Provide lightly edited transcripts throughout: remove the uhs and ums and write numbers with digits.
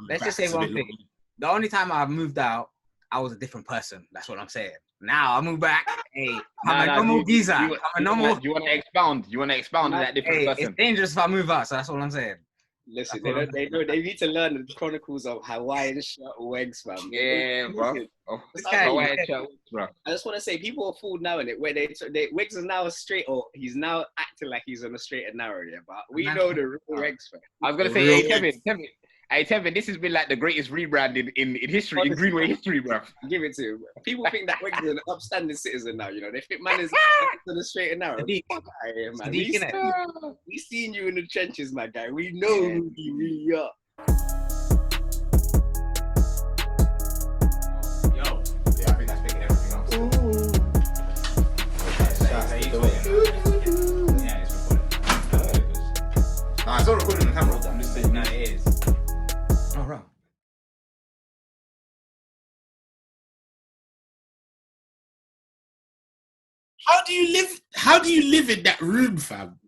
let's just say one thing. The only time I moved out, I was a different person. That's what I'm saying. Now I moved back. Hey, I'm a normal geezer. I'm a normal. Do you want to expound? Do you want to expound on that different person? It's dangerous if I move out. So that's what I'm saying. Listen, they need to learn the chronicles of Hawaiian shirt Wegz, fam. Yeah, bro. I just want to say, people are fooled now in it where Wegz is now straight, or he's now acting like he's on a straight and narrow, yeah. But we know the real Wegz, fam. I was gonna say, hey Tevin, this has been like the greatest rebrand in history, in Greenway history, bro. Give it to him. People think that Wegz is an upstanding citizen now, you know. They think man is on the straight and narrow. Man. We seen you in the trenches, my guy. We know who you really are. Yo, yeah, I think that's picking everything up. Yeah, it's recording. Nah, it's all recording on the camera. I'm just saying, it is. Oh, right. How do you live in that room, fam?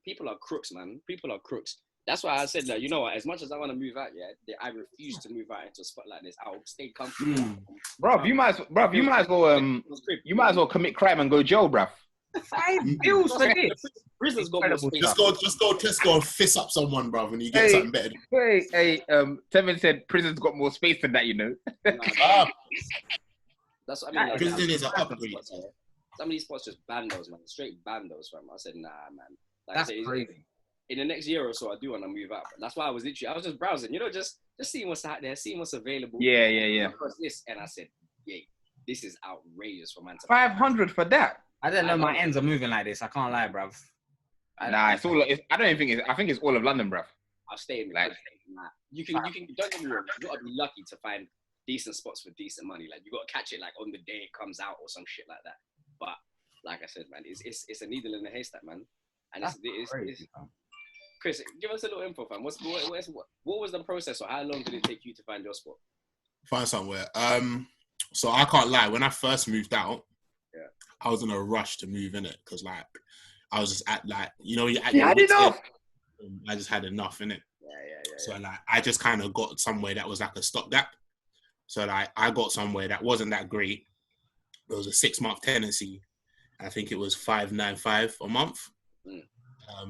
People are crooks, man. People are crooks. That's why I said that, you know what, as much as I want to move out, I refuse to move out into a spot like this. I'll stay comfortable. Bro, you might as well commit crime and go jail, bruv. 5 bills for this. Prison's got more space. Just go Tesco and fist up someone, bruv, and you get something better. Tevin said prison's got more space than that, you know. That's what I mean. Prison is an upgrade. Some of these spots just ban those, man. Straight ban those, fam. I said, nah, man. Like That's crazy. In the next year or so, I do want to move out. That's why I was just browsing, you know, just seeing what's out there, seeing what's available. Yeah. This, and I said, yeah, this is outrageous for man. 500 for that. I didn't know my ends are moving like this. I can't lie, bruv. I think it's all of London, bruv. I'll stay in the like, nah. You can don't get me wrong, you gotta be lucky to find decent spots for decent money. Like you gotta catch it like on the day it comes out or some shit like that. But like I said, man, it's a needle in the haystack, man. And it's Chris, give us a little info, fam. What was the process, or how long did it take you to find your spot? Find somewhere. So I can't lie. When I first moved out, I was in a rush to move in it because like I was just at like I just had enough in it. So like I just kind of got somewhere that was like a stopgap. So like I got somewhere that wasn't that great. It was a 6-month tenancy. I think it was $595 a month.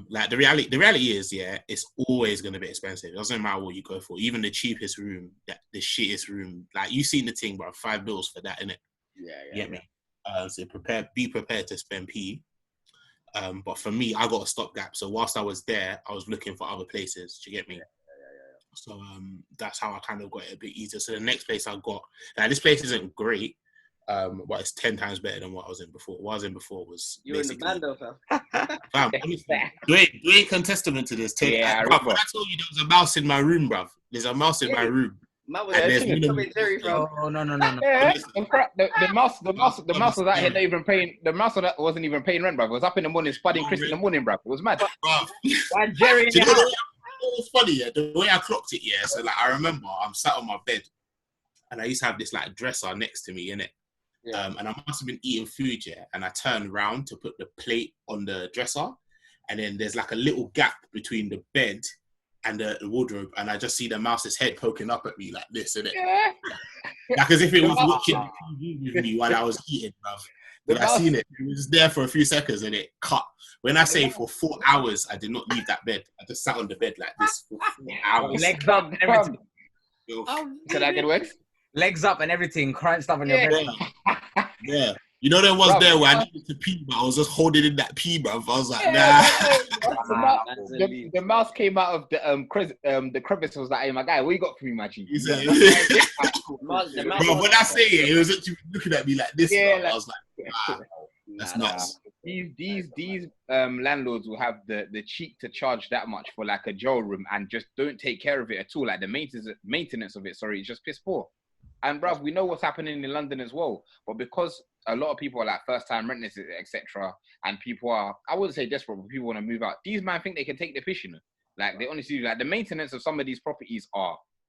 Like the reality is, it's always going to be expensive. It doesn't matter what you go for. Even the cheapest room, the shittest room, like you seen the thing, bro. $5 for that, innit? You get me? So be prepared to spend P. But for me, I got a stopgap. So whilst I was there, I was looking for other places. Do you get me? So that's how I kind of got it a bit easier. So the next place I got, now this place isn't great, but it's 10 times better than what I was in before. What I was in before was you in the band though, fam. Fam, Dwain can testament to this. When I told you there was a mouse in my room, bruv. There's a mouse in my room. Man was Jerry, from. Oh no. The mouse was out here not even paying. The mouse wasn't even paying rent, bruv. It was up in the morning, spudding Chris in the morning, bruv. It was mad. And Jerry. It was funny, the way I clocked it, so like I remember I'm sat on my bed and I used to have this like dresser next to me, innit? And I must have been eating food, and I turned around to put the plate on the dresser, and then there's like a little gap between the bed and the wardrobe, and I just see the mouse's head poking up at me like this, innit? Like as if it was watching TV with me while I was eating, bruv. But I seen it. It was there for a few seconds and it cut. When I say for 4 hours, I did not leave that bed. I just sat on the bed like this for 4 hours. Legs up and everything. So that good work? Legs up and everything, crunched up on your bed. Yeah. You know, there was there where I needed to pee, but I was just holding in that pee, bruv. I was like, nah. The mouse came out of the crevice. Was like, hey, my guy, what you got for me, my G? Bro, when I say it was actually looking at me like this. Like, I was like, wow, that's nuts. These landlords will have the cheek to charge that much for like a jail room and just don't take care of it at all. Like the maintenance of it, is just piss poor. And bruv, we know what's happening in London as well. But because a lot of people are like first-time renters, etc., and people are, I wouldn't say desperate, but people want to move out. These man think they can take the piss, you know? Like, they honestly do. Like, the maintenance of some of these properties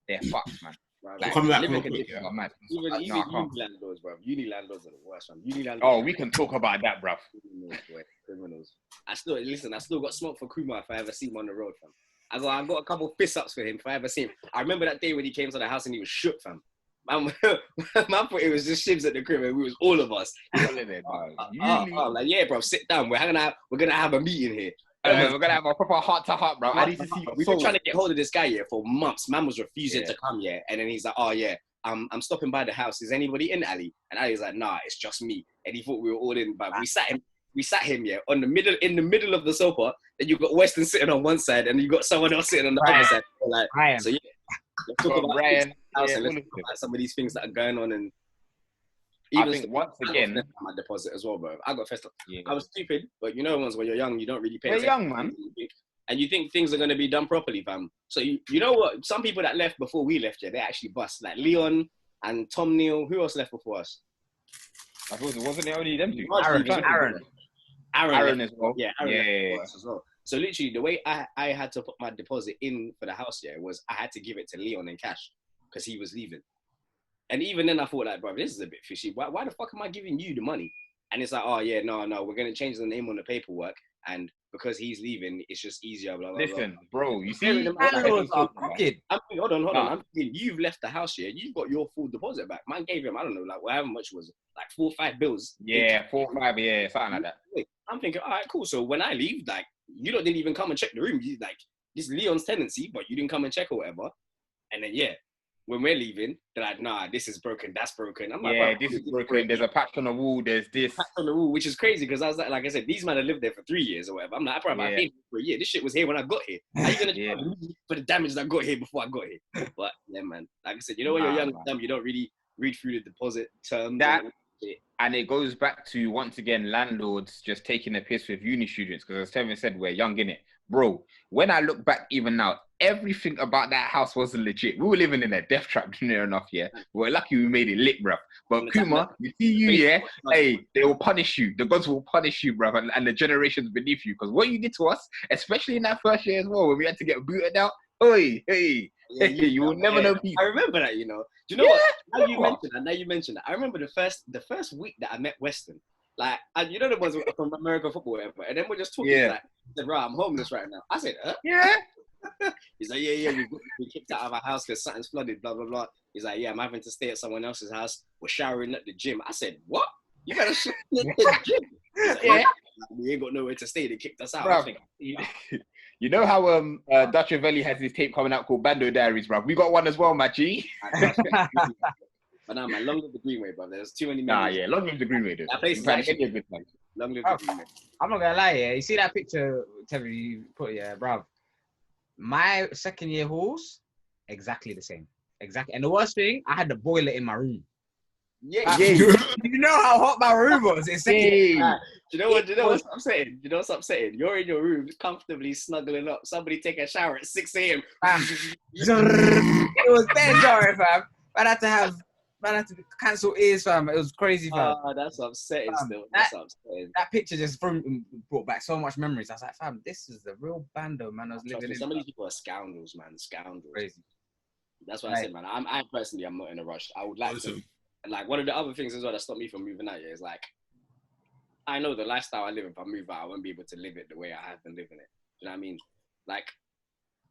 they're fucked, man. Like, Even landlords, bruv. Uni landlords are the worst, man. Oh, we can talk about that, bruv. Criminals. I still got smoke for Kuma if I ever see him on the road, fam. I got a couple fist ups for him if I ever seen him. I remember that day when he came to the house and he was shook, fam. Man thought it was just Shibs at the crib and we was all of us. Like, yeah, bro, sit down. We're gonna have a meeting here. We're gonna have a proper heart to heart, bro. I need to see. We've been trying to get hold of this guy here for months. Man was refusing to come here, and then he's like, "Oh yeah, I'm stopping by the house. Is anybody in, Ali?" And Ali's like, "Nah, it's just me." And he thought we were all in, but we sat him in the middle of the sofa. Then you got Weston sitting on one side, and you got someone else sitting on the other side. Like, Ryan. So yeah, let's talk about Ryan. House and let's talk about some of these things that are going on. And even I think once again, my deposit as well, bro. I got festa. Yeah. I was stupid, but you know, once when you're young, you don't really pay. You're young, man, and you think things are going to be done properly, fam. So you know what? Some people that left before we left, they actually bust. Like Leon and Tom Neal. Who else left before us? I thought wasn't it only them two? Aaron as well. Yeah, Aaron as well. So literally, the way I had to put my deposit in for the house was I had to give it to Leon in cash because he was leaving. And even then, I thought like, bro, this is a bit fishy. Why the fuck am I giving you the money? And it's like, oh yeah, no, we're gonna change the name on the paperwork, and because he's leaving, it's just easier. Blah, blah, Listen, blah. Bro, you see, hold on. I'm thinking you've left the house here. You've got your full deposit back. Man gave him, I don't know, like however much was it, like 4 or 5 bills. Yeah, 4 or 5, yeah, something like that. I'm thinking, all right, cool. So when I leave, like, you didn't even come and check the room. You like, this is Leon's tenancy, but you didn't come and check or whatever. And then when we're leaving, they're like, nah, this is broken, that's broken. I'm like, this is broken. There's a patch on the wall. There's this patch on the wall, which is crazy because I was like I said, these men have lived there for 3 years or whatever. I'm like, I paid for a year. This shit was here when I got here. How you gonna charge me for the damage that got here before I got here? But yeah, man, like I said, you know when you're young, you don't really read through the deposit terms. And it goes back to, once again, landlords just taking a piss with uni students because, as Tevin said, we're young, innit? Bro, when I look back even now, everything about that house wasn't legit. We were living in a death trap near enough, yeah? We're lucky we made it lit, bruv. But Kuma, you see you, yeah? Hey, they will punish you. The gods will punish you, bruv, and the generations beneath you. Because what you did to us, especially in that first year as well, when we had to get booted out, hey, you will never know people. I remember that, you know. Do you know what? Now you mentioned that. I remember the first week that I met Weston. Like, you know the ones from American football, whatever. And then we're just talking like, he said, right, I'm homeless right now. I said, Yeah. He's like, yeah, we kicked out of our house because something's flooded, blah, blah, blah. He's like, yeah, I'm having to stay at someone else's house. We're showering at the gym. I said, what? You gotta shower at the gym? Like, we ain't got nowhere to stay. They kicked us out. Bruv, you know how Dutch Valley has this tape coming out called Bando Diaries, bruv? We got one as well, my G. But nah, man, long live the Greenway, bro. There's too many. Long live the Greenway, dude. That place is actually a good one. Long live the Greenway. I'm not gonna lie, you see that picture, Tevin, you put, bruv. My second year halls, exactly the same. Exactly. And the worst thing, I had the boiler in my room. Yeah. You know how hot my room was. It's Do you know what I'm saying? You know what I'm saying? You're in your room, comfortably snuggling up. Somebody take a shower at 6 a.m. It was dead jarring, fam. I had to cancel ears, fam. It was crazy, fam. That's upsetting still. That's upsetting. That picture just brought back so much memories. I was like, fam, this is the real bando, man. I was living in. Some of these people are scoundrels, man. Scoundrels. Crazy. That's what I said, man. I personally, I'm not in a rush. I would like to. And like one of the other things as well that stopped me from moving out here is like, I know the lifestyle I live, if I move out, I won't be able to live it the way I have been living it. You know what I mean? Like,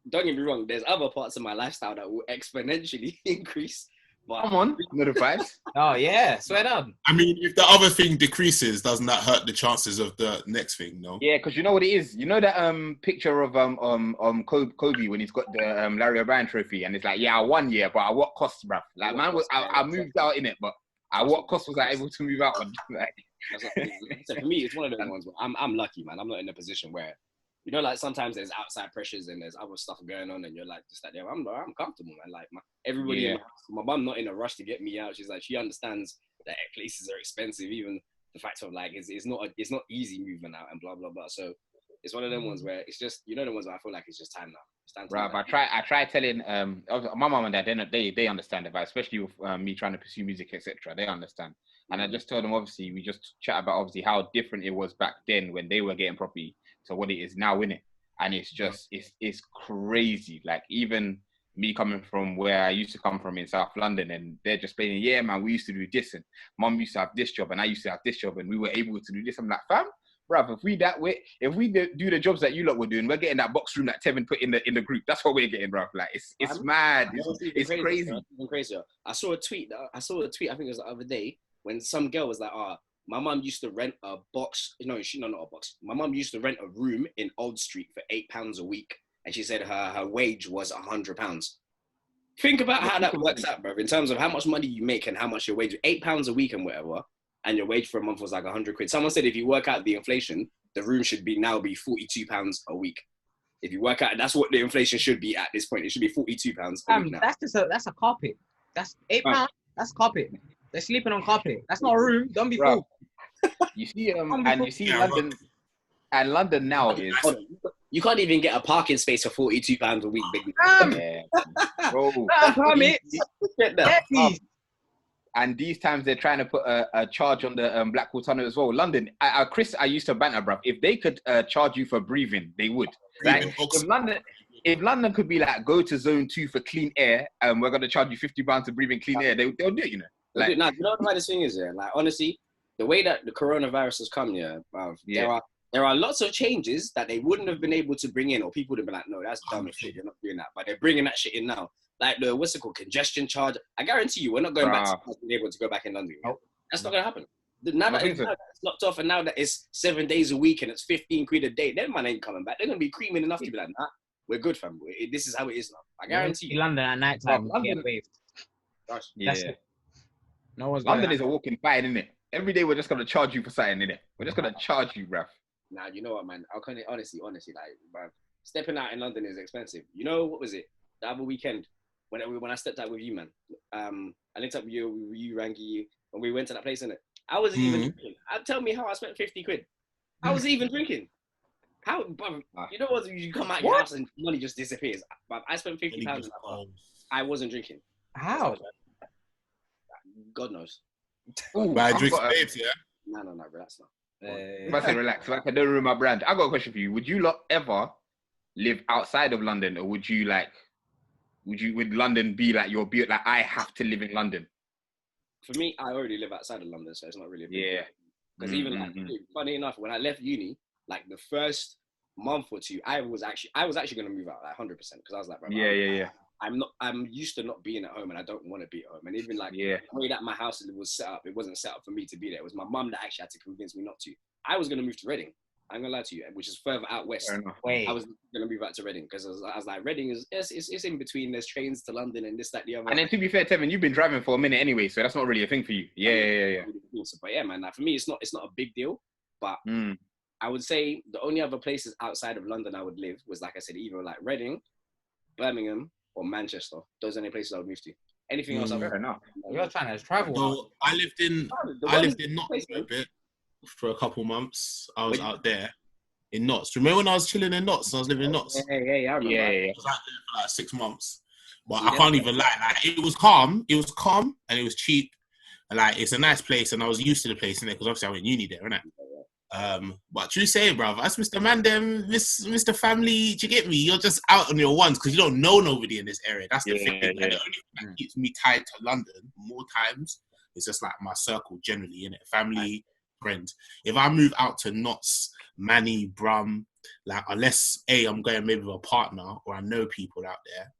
don't get me wrong, there's other parts of my lifestyle that will exponentially increase. But come on, not advice. Oh yeah, swear down. I mean, if the other thing decreases, doesn't that hurt the chances of the next thing? No. Yeah, because you know what it is. You know that picture of Kobe when he's got the Larry O'Brien trophy, and it's like, yeah, I won, yeah, but at what cost, bruv? Like, man, I moved out in it, but at what cost was I able to move out on? Like, so for me, it's one of those ones where I'm lucky, man. I'm not in a position where, you know, like sometimes there's outside pressures and there's other stuff going on, and you're like, just like, yeah, I'm comfortable, man. Like everybody, in my mum not in a rush to get me out. She's like, she understands that places are expensive, even the fact of like it's not easy moving out and blah blah blah. So it's one of them ones where it's just, you know, the ones where I feel like it's just time now. It's time to. Right, I try telling my mum and dad, they understand it, but especially with me trying to pursue music, etc. They understand, and I just told them, obviously, we just chat about obviously how different it was back then when they were getting property to what it is now, innit? And it's just it's crazy. Like, even me coming from where I used to come from in South London, and they're just saying, yeah, man, we used to do this, and mum used to have this job, and I used to have this job, and we were able to do this. I'm like, fam, bruv, if we do the jobs that you lot were doing, we're getting that box room that Tevin put in the group. That's what we're getting, bruv. Like it's mad. It's crazy. Even crazier. I saw a tweet. I think it was the other day when some girl was like, my mum used to rent a box. No, not a box. My mum used to rent a room in Old Street for £8 a week, and she said her wage was £100. Think about how that works out, bro. In terms of how much money you make and how much your wage, £8 a week and whatever, and your wage for a month was like £100. Someone said if you work out the inflation, the room should be £42 a week. If you work out, that's what the inflation should be at this point. It should be £42 a week now. That's a carpet. That's £8. That's carpet. They're sleeping on carpet. That's not a room. Don't be fooled. You see, London, and London now is. You can't even get a parking space for £42 a week, baby. Bro. Get that. And these times they're trying to put a charge on the Blackwall Tunnel as well. London, Chris, I used to banter, bruv. If they could charge you for breathing, they would. Like, if London could be like, go to zone 2 for clean air, and we're gonna charge you £50 to breathe in clean air, they'll do it, you know. Like, you know what this thing is, yeah? Like, honestly, the way that the coronavirus has come, there are lots of changes that they wouldn't have been able to bring in, or people would have been like, no, that's dumb as shit, you're not doing that. But they're bringing that shit in now. Like what's it called, congestion charge. I guarantee you, we're not going back to being able to go back in London. Nope. That's not going to happen. Now that it's locked off, and now that it's 7 days a week and it's 15 quid a day, then man ain't coming back. They're going to be creaming enough to be like, nah, we're good, fam. This is how it is now. I guarantee you. London at night time, get waved. That's it. No one's London is a walking fight, isn't it? Every day we're just going to charge you for something, innit? We're just going to charge you, bruv. Nah, you know what, man? I can't honestly, like, bruv, stepping out in London is expensive. You know, what was it? The other weekend, when I stepped out with you, man, I linked up with you, Rangi, when we went to that place, innit? I wasn't even drinking. Tell me how I spent 50 quid. I wasn't even drinking. How, bruv, you know what? You come out your house and money just disappears. Bruv, I spent £50. I wasn't drinking. How? God knows. But I drink babes, yeah? No, relax now. I say relax. Like, I don't ruin my brand. I got a question for you. Would you lot ever live outside of London, or would London be like your like I have to live in London? For me, I already live outside of London, so it's not really a big deal. Because even like, funny enough, when I left uni, like the first month or two, I was actually going to move out, like 100%, because I was like, bro, I'm used to not being at home, and I don't want to be at home. And even like the way that my house was set up, it wasn't set up for me to be there. It was my mum that actually had to convince me not to. I was going to move to Reading. I'm gonna lie to you, which is further out west. I was gonna move out to Reading because I was like, Reading is it's in between. There's trains to London and this, that, the other. And then to be fair, Tevin, you've been driving for a minute anyway, so that's not really a thing for you. Yeah. But yeah, man, like, for me, it's not a big deal. But I would say the only other places outside of London I would live was, like I said, either like Reading, Birmingham, or Manchester. Those are the places I would move to. Anything else? Fair enough. You're trying to travel. So I lived in Notts for a bit. For a couple months, I was out there in Notts. Remember when I was chilling in Notts? I was living in Notts. Yeah, I remember. I was out there for like 6 months, but I can't even lie. Like, it was calm. It was calm and it was cheap. And, like, it's a nice place, and I was used to the place, innit? Because obviously I went uni there, innit? But true say, bruv, that's Mr. Mandem, Mr. Family. Do you get me? You're just out on your ones because you don't know nobody in this area. That's the thing. And the only thing that keeps me tied to London more times is just like my circle generally, innit? Family. Friends. If I move out to Notts, Manny, Brum, like, unless I'm going maybe with a partner or I know people out there,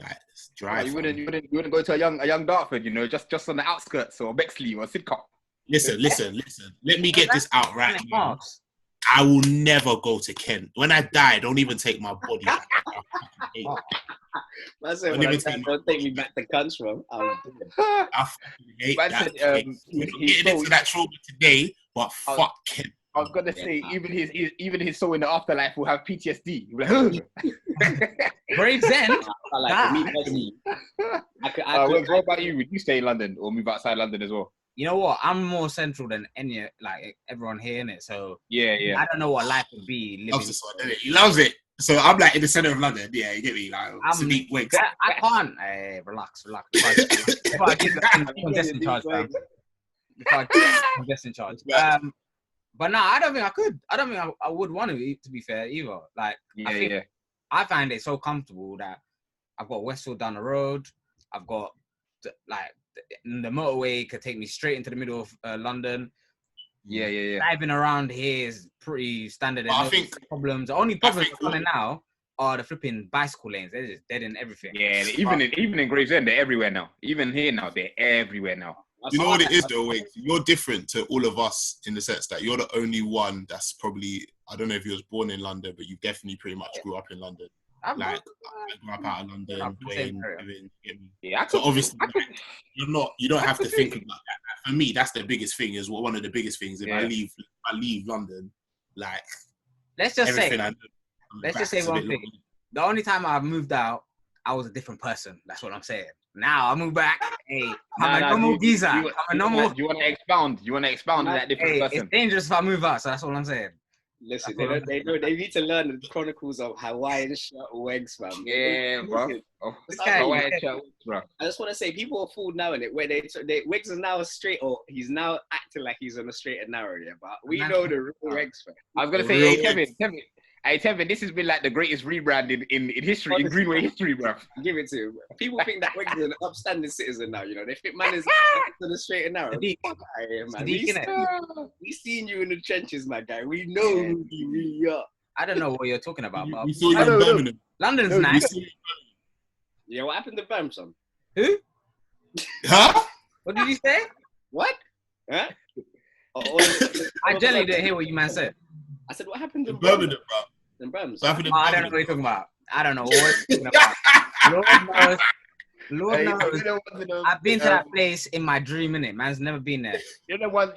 like, drive. You wouldn't go to a young Dartford, you know, just on the outskirts, or Bexley or Sidcup. Listen. Let me get this out right now. I will never go to Kent. When I die, don't even take my body. Don't take me back to country, bro. I hate that. We're not getting into that trauma today, but fuck Kent. I was gonna say, even his soul in the afterlife will have PTSD. Brave Zen. What about you? Would you stay in London or move outside London as well? You know what? I'm more central than everyone here, innit? So yeah. I don't know what life would be living. He loves it. So I'm like in the center of London. Yeah, you get me? Like, Sadiq Wegz. I can't. Hey, relax. Before I give the congestion charge, fam. But no, I don't think I could. I don't think I would want to be fair, either. Like, I find it so comfortable that I've got Westfield down the road. I've got, the motorway could take me straight into the middle of London. Yeah. Driving around here is pretty standard. There's I no think- problems. The only problems coming now are the flipping bicycle lanes. They're just dead in everything. Yeah, even in Gravesend, they're everywhere now. Even here now, they're everywhere now. You know what it is though, Wegz? You're different to all of us in the sense that you're the only one that's probably, I don't know if you was born in London, but you definitely pretty much grew up in London. I grew up out of London, Dwain, Tevin, get me. Yeah, So obviously, you don't have to think about that. For me, that's the biggest thing. Is one of the biggest things. If I leave London, like let's just say one thing. The only time I moved out, I was a different person. That's what I'm saying. Now I moved back. Hey, I'm a normal geezer. I'm a normal. You want to expound? You want to expound on that different person? It's dangerous if I move out. So that's what I'm saying. Listen, they need to learn the chronicles of Hawaiian shirt Wegz, fam. Yeah, bro. This guy, Hawaiian shirt, bro. I just want to say, people are fooled now in it, where Wegz is now straight, or he's now acting like he's on a straight and narrow, yeah. But we know the real Wegz, fam. I was gonna say, hey Tevin, this has been like the greatest rebrand in history, in Greenway history, bro. Give it to him. People think that Wegz is an upstanding citizen now, you know. They think man is on the straight and narrow. We seen you in the trenches, my guy. We know who you really are. I don't know what you're talking about, but we saw you in Birmingham. London's nice. Yeah, what happened to Birmingham? Who? Huh? What did you say? What? Huh? I generally didn't hear what you man said. I said, what happened to Birmingham, bro? In Birmingham. I don't know what you're talking about. I don't know what you're talking about. Lord knows. I've been to that place in my dream, innit? Man's never been there. You know the ones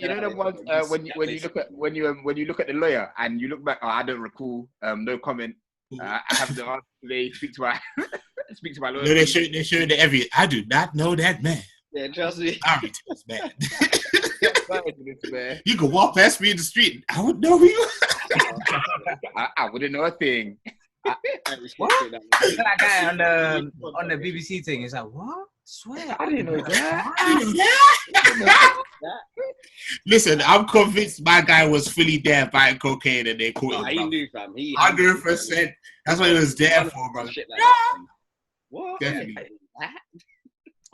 when you look at the lawyer and you look back, I don't recall, no comment. I have to ask today, speak to my lawyer. No, they show the every. I do not know that man. Yeah, trust me. Sorry to this man. You could walk past me in the street. I would know you. I wouldn't know a thing. What? That guy on the BBC thing is like, what? Swear, I didn't know that. Listen, I'm convinced my guy was fully there buying cocaine and they caught him. He knew, fam. 100%. That's what he was there for, bro. Shit like that, what? Definitely.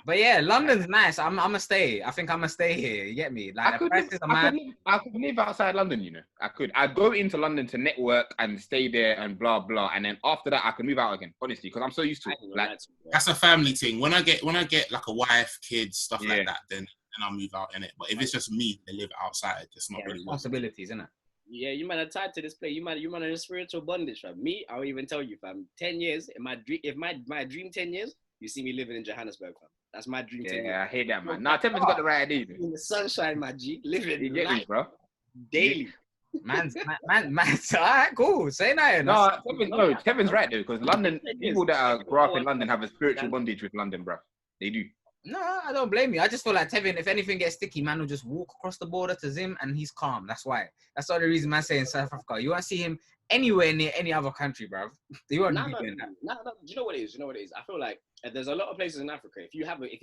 But yeah, London's nice. I'm gonna stay. I think I'm gonna stay here. You get me? Like the prices are mad. I could live outside London, you know. I could. I'd go into London to network and stay there and blah blah, and then after that I could move out again. Honestly, because I'm so used to it. Like that's a family thing. When I get like a wife, kids, stuff like that, then I'll move out in it. But if it's just me, they live outside. It's not really responsibilities, isn't it? Yeah, you might have tied to this place. You might have a spiritual bondage, fam. Me, I'll even tell you, fam. 10 years in my dream. If my dream 10 years, you see me living in Johannesburg, fam. That's my dream. Yeah, I hate that, man. Nah, Tevin's got the right idea. In the sunshine, my G, living. You get me, bro? Daily. Man. All right, cool. Say that. No, Tevin's right though, because London people that grow up in London have a spiritual bondage with London, bro. They do. No, I don't blame you. I just feel like Tevin, if anything gets sticky, man will just walk across the border to Zim and he's calm. That's why. That's the only reason man saying South Africa. You won't see him anywhere near any other country, bro. You won't be doing that. No. Do you know what it is? I feel like there's a lot of places in Africa. If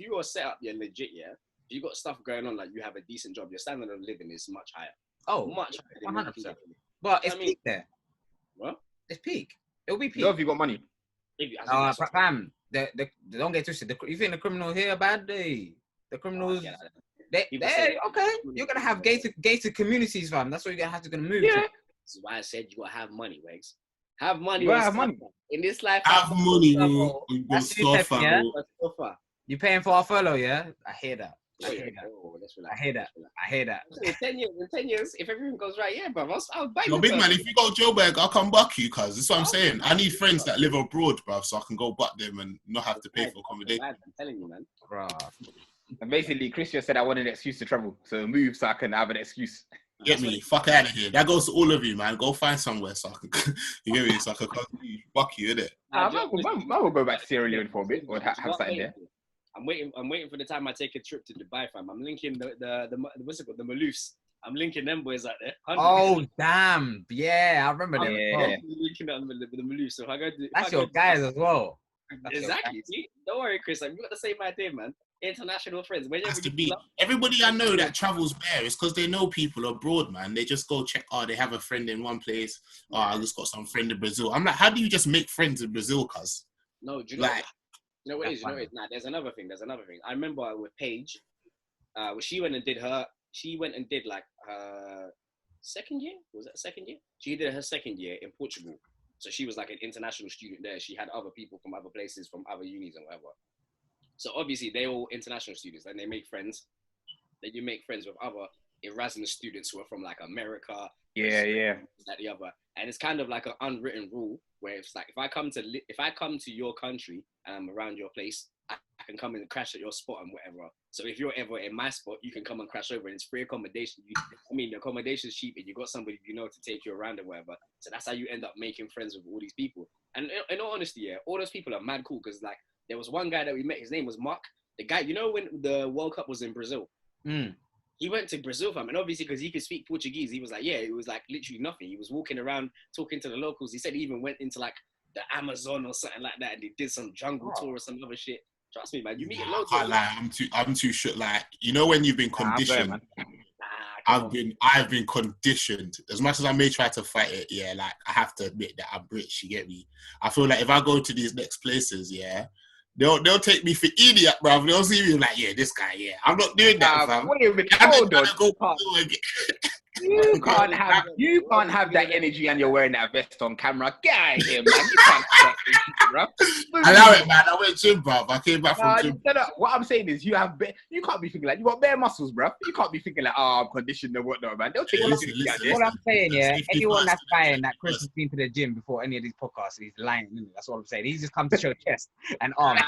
you are set up, you're legit, yeah. If you got stuff going on, like you have a decent job, your standard of living is much higher. Oh, much higher. 100%. But it's peak there. What? It's peak. It'll be peak. So if you got money. Fam, they don't get twisted. You think the criminal here bad? The criminals, they okay. You're gonna have gated communities, fam. That's what you're gonna move to. This is why I said you gotta have money, Wegz. Have money. Have money in this life. Have money. You paying for our furlough, yeah? I hear that. I hear that. In 10 years, if everything goes right, yeah, bro. I'll buy you. Big man, if you go to Joburg, I'll come buck you, cuz. That's what I'm saying. I need friends that live abroad, bro, so I can go buck them and not have to pay for accommodation. I'm telling you, man. Bro. And basically, Christian said I wanted an excuse to travel, so move so I can have an excuse. Get me, fuck out of here. That goes to all of you, man. Go find somewhere so I can, you get me, so I can buck you, innit? I will go back to Sierra Leone for a bit, or have something there. I'm waiting for the time I take a trip to Dubai, fam. I'm linking the what's it called, the Maloofs. I'm linking them boys out there. 100%. Oh damn, yeah, I remember them. Yeah, linking up with the Maloofs. So if I go to, that's your guys as well. Exactly. See? Don't worry, Chris. I've got the same idea, man. International friends. Has to be. Everybody I know that travels there is because they know people abroad, man. They just go check. Oh, they have a friend in one place. Oh, I just got some friend in Brazil. I'm like, how do you just make friends in Brazil, cuz? No, do you know? You know what it is? Nah, there's another thing. I remember with Paige, she went and did her she went and did like second year. Was that second year? She did her second year in Portugal. So she was like an international student there. She had other people from other places, from other unis and whatever. So obviously they're all international students, and they make friends. Then you make friends with other Erasmus students who are from like America. Yeah. That the other, and it's kind of like an unwritten rule where it's like if I come to your country and I'm around your place, I can come and crash at your spot and whatever. So if you're ever in my spot, you can come and crash over, and it's free accommodation. The accommodation's cheap, and you got somebody to take you around and whatever. So that's how you end up making friends with all these people. And in all honesty, yeah, all those people are mad cool because like there was one guy that we met. His name was Mark. The guy, when the World Cup was in Brazil. He went to Brazil, fam, and obviously because he could speak Portuguese, he was like, yeah, it was like literally nothing. He was walking around talking to the locals. He said he even went into like the Amazon or something like that, and he did some jungle tour or some other shit. Trust me, man, you meet loads of people. I'm too sure. Like, when you've been conditioned, I've been conditioned. As much as I may try to fight it, yeah, like I have to admit that I'm British. You get me? I feel like if I go to these next places, yeah. They'll take me for idiot, bro. They'll see me like, yeah, this guy, yeah. I'm not doing that, fam. Wait a minute, hold on. You can't have that energy and you're wearing that vest on camera. Get out of here, man. You can't do that, bro. Allow it, man. I went gym, bro. I came back from gym. What I'm saying is, you can't be thinking like you got bare muscles, bro. You can't be thinking like, I'm conditioned and whatnot, man. They'll take you. What I'm saying, yeah, anyone that's lying that Chris has been to the gym before any of these podcasts, he's lying. That's what I'm saying. He's just come to show chest and arms.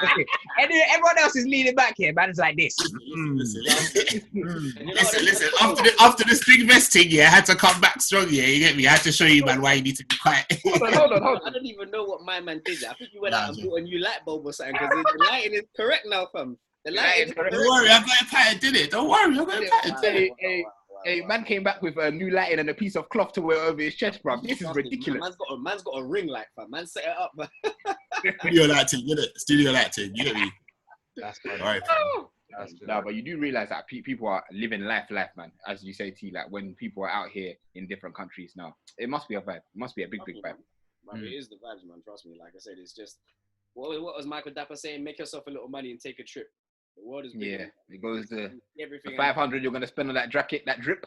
Everyone else is leaning back here, man. It's like this. Listen. After this big vest thing, yeah, I had to come back strong, yeah, you get me? I had to show you, man, why you need to be quiet. Hold on. I don't even know what my man did. I think you went out and bought a new light bulb or something, because the lighting is correct now, fam. The lighting is correct. Don't worry, I got it tight, did it? Don't worry, I got it tight. Hey, man came back with a new lighting and a piece of cloth to wear over his chest, bro. This is ridiculous. Man's got a ring light, fam. Man set it up, man. Studio lighting, you get it? Studio lighting, you get me? That's good. All right, No, but you do realize that people are living life, man. As you say, T, like when people are out here in different countries now, it must be a vibe. It must be a big vibe. Man, it is the vibes, man. Trust me. Like I said, it's just what was Michael Dapper saying? Make yourself a little money and take a trip. The world is big. Yeah, it goes to 500. You're gonna spend on that jacket, that drip.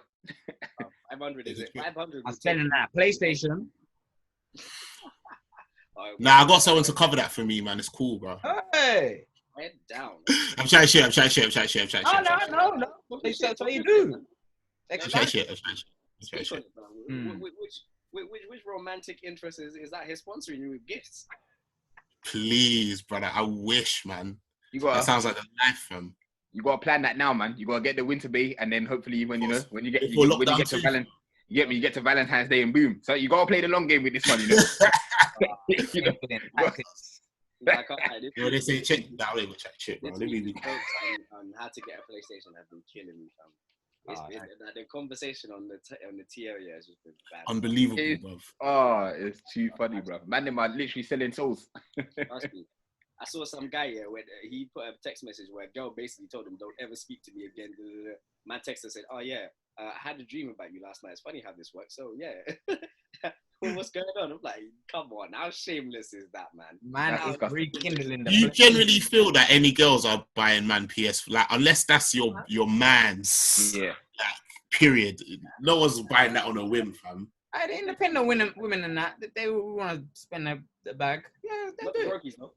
500 is it? 500. I'm spending that PlayStation. Nah, I got someone to cover that for me, man. It's cool, bro. Hey. Head down. I'm trying to shit. No. That's what you do. I'm trying to shit. Which romantic interest is that he's sponsoring you with gifts? Please, brother. I wish, man. That sounds like a life, fam. You gotta plan that now, man. You gotta get the winter bay, and then hopefully when you get to Valentine's Day and boom. So you gotta play the long game with this one, you know. They say check that way, check, bro. How to get a PlayStation have been killing me, fam. The conversation on the TL has just been bad. Unbelievable, bro. It's too funny, bro. Man, them are literally selling souls. Trust me. I saw some guy here where he put a text message where a girl basically told him, "Don't ever speak to me again." My texter said, "Oh yeah, I had a dream about you last night. It's funny how this works." So yeah. Well, what's going on? I'm like, come on, how shameless is that, man? Man, I was rekindling the. Do you generally feel that any girls are buying man PS, like unless that's your man's, like, period? No one's buying that on a whim, fam. The independent women and that they want to spend the bag. Yeah, they do. Rookies, no?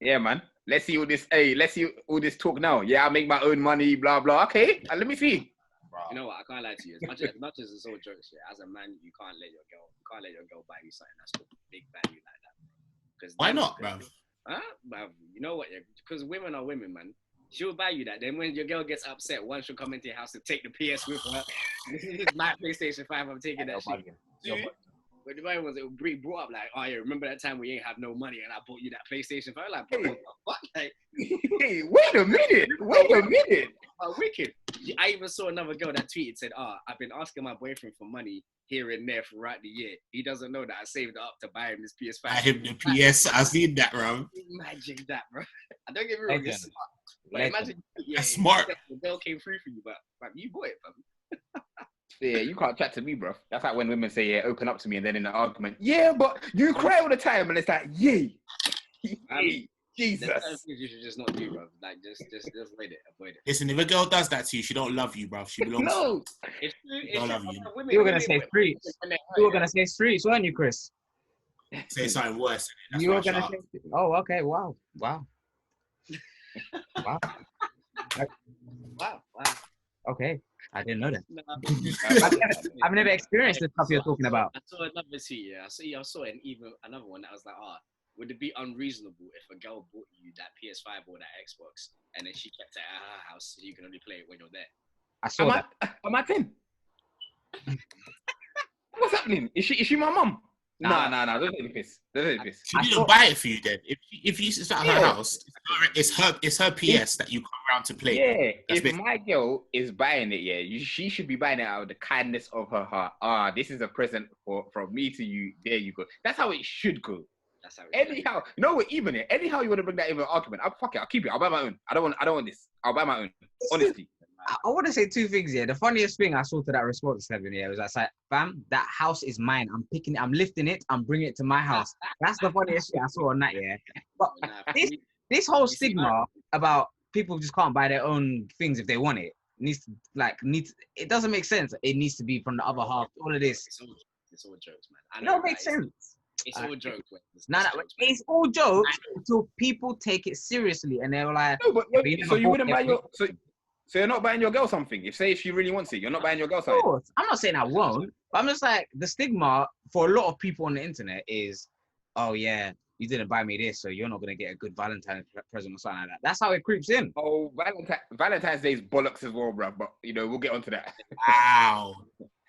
Yeah, man. Let's see all this. Hey, let's see all this talk now. Yeah, I make my own money. Blah blah. Okay, let me see. You know what? I can't lie to you. As much as it's all jokes, yeah, as a man, you can't let your girl buy you something that's got big value like that. Why not, bro? Bruv, you know what? Yeah, because women are women, man. She'll buy you that. Then when your girl gets upset, one she'll come into your house to take the PS with her. This is my PlayStation 5. I'm taking that shit. But the man was brought up like, oh yeah, remember that time we ain't have no money and I bought you that PlayStation 5? Like, bro, what? Like, hey, wait a minute. Wicked. I even saw another girl that tweeted, said, I've been asking my boyfriend for money here and there throughout the year. He doesn't know that I saved up to buy him this PS5. Buy him the PS. I seen that, bro. Imagine that, bro. I don't get me wrong, it's smart. But imagine, that's smart. The girl came through for you, but you bought it, fam. Yeah, you can't chat to me, bro. That's like when women say, yeah, open up to me, and then in an argument, yeah, but you cry all the time, and it's like, yay. Jesus. There's certain things you should just not do, bro. Like, just avoid it. Listen, if a girl does that to you, she don't love you, bro. She belongs. No. It's true. She don't love you. You were gonna say streets. You were gonna say streets, weren't you, Chris? Say something worse. That's You why were I shut gonna up. say. Oh, okay. Wow. Wow. Okay, I didn't know that. I've never experienced the stuff you're talking about. I saw another tweet. Yeah, I saw another one that was like, would it be unreasonable if a girl bought you that PS5 or that Xbox and then she kept it at her house so you can only play it when you're there? I saw that. Am I 10? What's happening? Is she my mum? Nah. Don't take the piss. She didn't buy it for you then. If you sit at her house, it's her PS that you come around to play. Yeah, if my girl is buying it, she should be buying it out of the kindness of her heart. This is a present from me to you. There you go. That's how it should go. That's how it Anyhow, you know what? Even it. Anyhow, you want to bring that even argument? I'll keep it. I'll buy my own. I don't want this. I'll buy my own. Honestly. I want to say two things here. The funniest thing I saw to that response, Tevin, was I said, fam, that house is mine. I'm picking it, I'm lifting it, I'm bringing it to my house. That's the funniest shit I saw on that, yeah. But this whole stigma about people just can't buy their own things if they want it it doesn't make sense. It needs to be from the other half. All of this. It's all jokes, man. No, it makes sense. It's all jokes. It's all jokes until people take it seriously and they're like, no, but so you wouldn't buy your so you're not buying your girl something. If she really wants it, you're not buying your girl something. Of course. I'm not saying I won't, but I'm just like, the stigma for a lot of people on the internet is, oh yeah, you didn't buy me this, so you're not gonna get a good Valentine's present or something like that. That's how it creeps in. Oh, Valentine's Day is bollocks as well, bro. But we'll get onto that. Wow.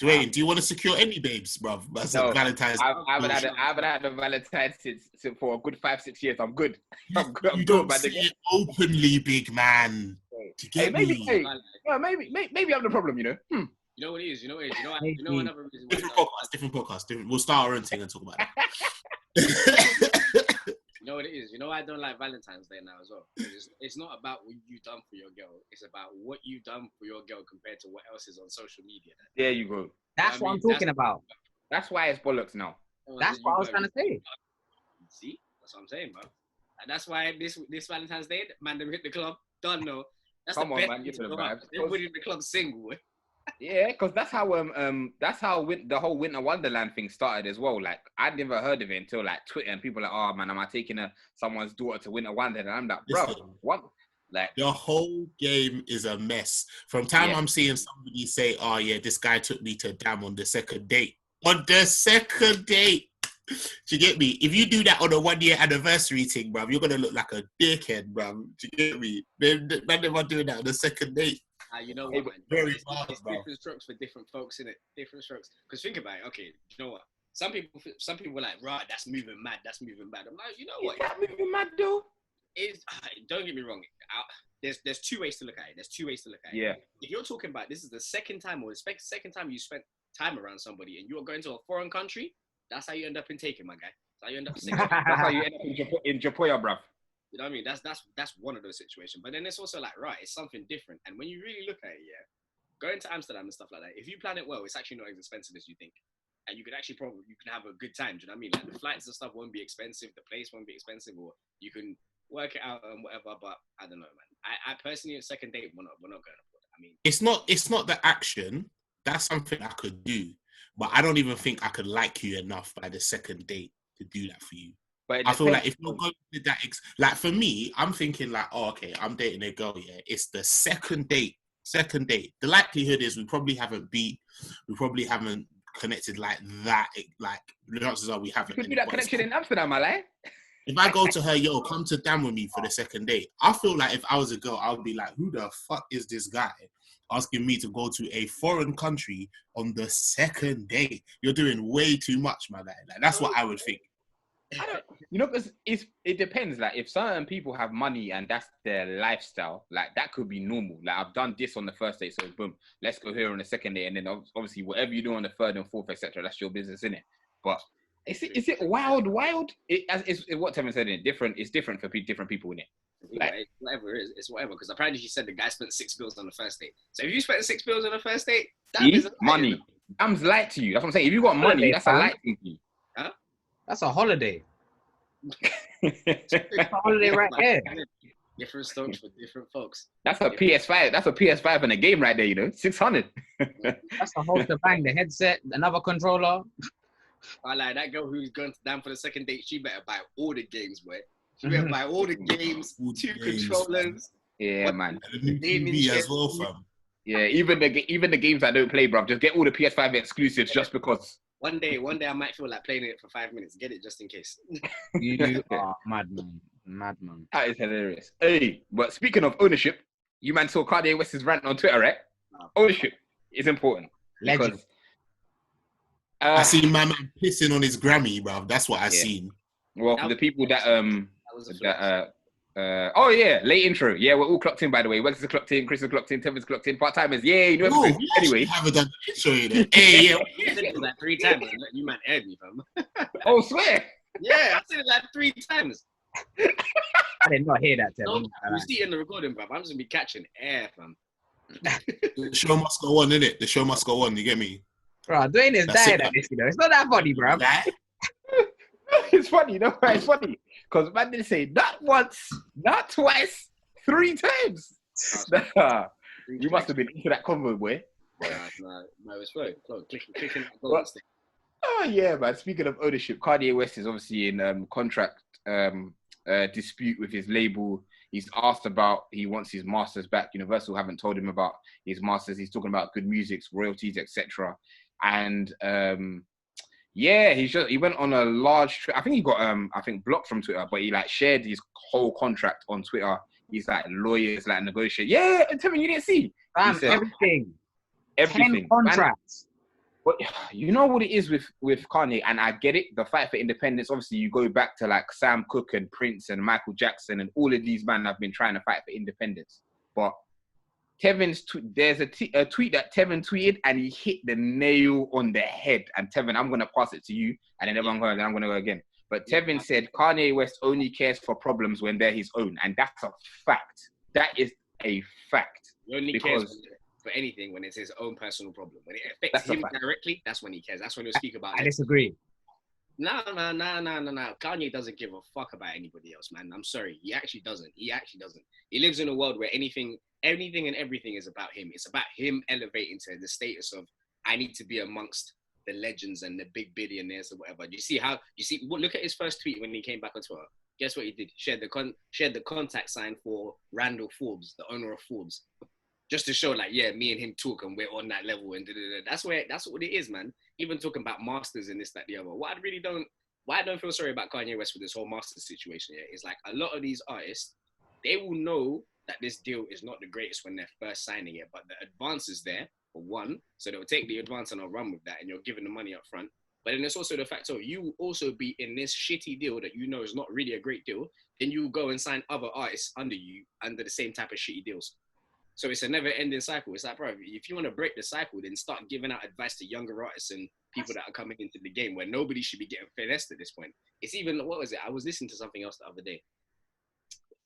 Dwain, do you want to secure any babes, bro? No, Valentine's. I haven't had a Valentine's since for a good 5-6 years. I'm good. I'm You don't say it openly, big man. Do you get maybe, me? maybe I'm the problem. You know what it is. You know another reason. Different podcast. We'll start our own thing and talk about it. You know what it is. You know why I don't like Valentine's Day now as well. It's not about what you've done for your girl. It's about what you've done for your girl compared to what else is on social media. There you go. That's what I'm talking about. That's why it's bollocks now. That's what I was trying to say. See, that's what I'm saying, bro. And that's why this Valentine's Day, man, them hit the club. Don't know. That's Come the on, best. man, get to the vibes. Everybody in the club single. Yeah, because that's how the whole Winter Wonderland thing started as well. Like, I'd never heard of it until like Twitter, and people are like, oh man, am I taking someone's daughter to Winter Wonderland? And I'm like, bro, what? Like, the whole game is a mess. From time I'm seeing somebody say, oh yeah, this guy took me to Dam on the second date. On the second date. Do you get me? If you do that on a 1-year anniversary thing, bruv, you're gonna look like a dickhead, bruv. Do you get me? Man, never doing that on the second date. You know what, man? Very it's different strokes for different folks, innit? Different strokes. Because think about it. Okay, you know what? Some people were like, right, that's moving mad. That's moving mad. I'm like, you know what? Is that moving mad, though? Don't get me wrong. There's two ways to look at it. Yeah. If you're talking about this is the second time you spent time around somebody and you're going to a foreign country, that's how you end up in taking, my guy. That's how you end up That's how you end up in Japoya, bruv. You know what I mean? That's one of those situations. But then it's also like, right, it's something different. And when you really look at it, going to Amsterdam and stuff like that, if you plan it well, it's actually not as expensive as you think. And you can actually you can have a good time. Do you know what I mean? Like, the flights and stuff won't be expensive. The place won't be expensive, or you can work it out and whatever. But I don't know, man. I personally, a second date, we're not going to. I mean, it's not the action. That's something I could do, but I don't even think I could like you enough by the second date to do that for you. But I feel like if you're going to that, like for me, I'm thinking like, oh, okay, I'm dating a girl. Yeah, it's the second date. The likelihood is we probably haven't connected like that. Like the chances are we haven't. Could be that connection in Amsterdam, I like. If I go to her, yo, come to Dam with me for the second date, I feel like if I was a girl, I would be like, who the fuck is this guy asking me to go to a foreign country on the second date? You're doing way too much, my guy. Like, that's what I would think. Because it depends. Like, if certain people have money and that's their lifestyle, like that could be normal. Like, I've done this on the first date, so boom, let's go here on the second date, and then obviously whatever you do on the third and fourth, etc., that's your business, innit? But is it wild? It's what Tevin said. It's different for different people, innit? Like, whatever it is, it's whatever. Because apparently she said the guy spent $6 on the first date. So if you spent $6 on the first date, that is money. Dam's light to you. That's what I'm saying. If you got money, that's a light thing to you. That's a holiday. It's a holiday right there. Different stocks for different folks. That's a PS5. That's a PS5 and a game right there. You know, 600. That's the whole shebang. The headset, another controller. I like that girl who's going down for the second date. She better buy all the games, boy. She better buy all the games, two controllers. Yeah, man. TV as well, fam. Yeah, even the games I don't play, bro. Just get all the PS5 exclusives just because. One day I might feel like playing it for 5 minutes. Get it just in case. You are madman. That is hilarious. Hey, but speaking of ownership, you man saw Kanye West's rant on Twitter, right? Ownership is important. Legend. Because, I seen my man pissing on his Grammy, bro. That's what I seen. Well, for the people that was a flex. oh yeah, late intro. Yeah, we're all clocked in, by the way. Wegz is clocked in, Chris is clocked in, Tevin's clocked in, part-timers. Yeah, you know Oh, everything. Anyway. haven't done the intro yet. Hey, yeah. I said it like 3 times. You man aired me, fam. Oh, swear. Yeah, I said it like 3 times. I did not hear that, No, Tevin. you see it in the recording, bro. I'm just gonna be catching air, fam. The show must go on, innit? The show must go on, you get me? Bro, Dwain is That's dying it, at this, you know. It's not that funny, bro. That? It's funny, you know why it's funny? Because man didn't say not once, not twice, 3 times. You must have been into that convo, boy. No, it's fine. Clicking. Oh yeah, man. Speaking of ownership, Kanye West is obviously in contract dispute with his label. He's asked about, he wants his masters back. Universal haven't told him about his masters. He's talking about good music, royalties, etc. And he went on a large. I think he got blocked from Twitter, but he like shared his whole contract on Twitter. He's like lawyers like negotiate. Yeah, Tevin, you didn't see. Said, everything. 10 contracts. But you know what it is with Kanye, and I get it. The fight for independence. Obviously, you go back to like Sam Cooke and Prince and Michael Jackson, and all of these men have been trying to fight for independence. But Tevin's there's a tweet that Tevin tweeted, and he hit the nail on the head. And Tevin, I'm gonna pass it to you, and then everyone goes, and I'm gonna go again. But Tevin said Kanye West only cares for problems when they're his own, and that's a fact. That is a fact. He only cares for anything when it's his own personal problem. When it affects him directly, that's when he cares. That's when he'll speak about it. I disagree. No. Kanye doesn't give a fuck about anybody else, man. I'm sorry. He actually doesn't. He lives in a world where anything and everything is about him. It's about him elevating to the status of, I need to be amongst the legends and the big billionaires or whatever. Look at his first tweet when he came back on Twitter. Guess what he did? Shared the contact sign for Randall Forbes, the owner of Forbes. Just to show, like, yeah, me and him talk and we're on that level and that's what it is, man. Even talking about masters and this, that, the other. Why I don't feel sorry about Kanye West with this whole masters situation here is like a lot of these artists, they will know that this deal is not the greatest when they're first signing it, but the advance is there for one, so they'll take the advance and they'll run with that, and you're giving the money up front. But then there's also the fact, so you will also be in this shitty deal that you know is not really a great deal, then you go and sign other artists under you under the same type of shitty deals. So it's a never-ending cycle. It's like, bro, if you want to break the cycle, then start giving out advice to younger artists and people that are coming into the game where nobody should be getting finessed at this point. It's even, what was it? I was listening to something else the other day.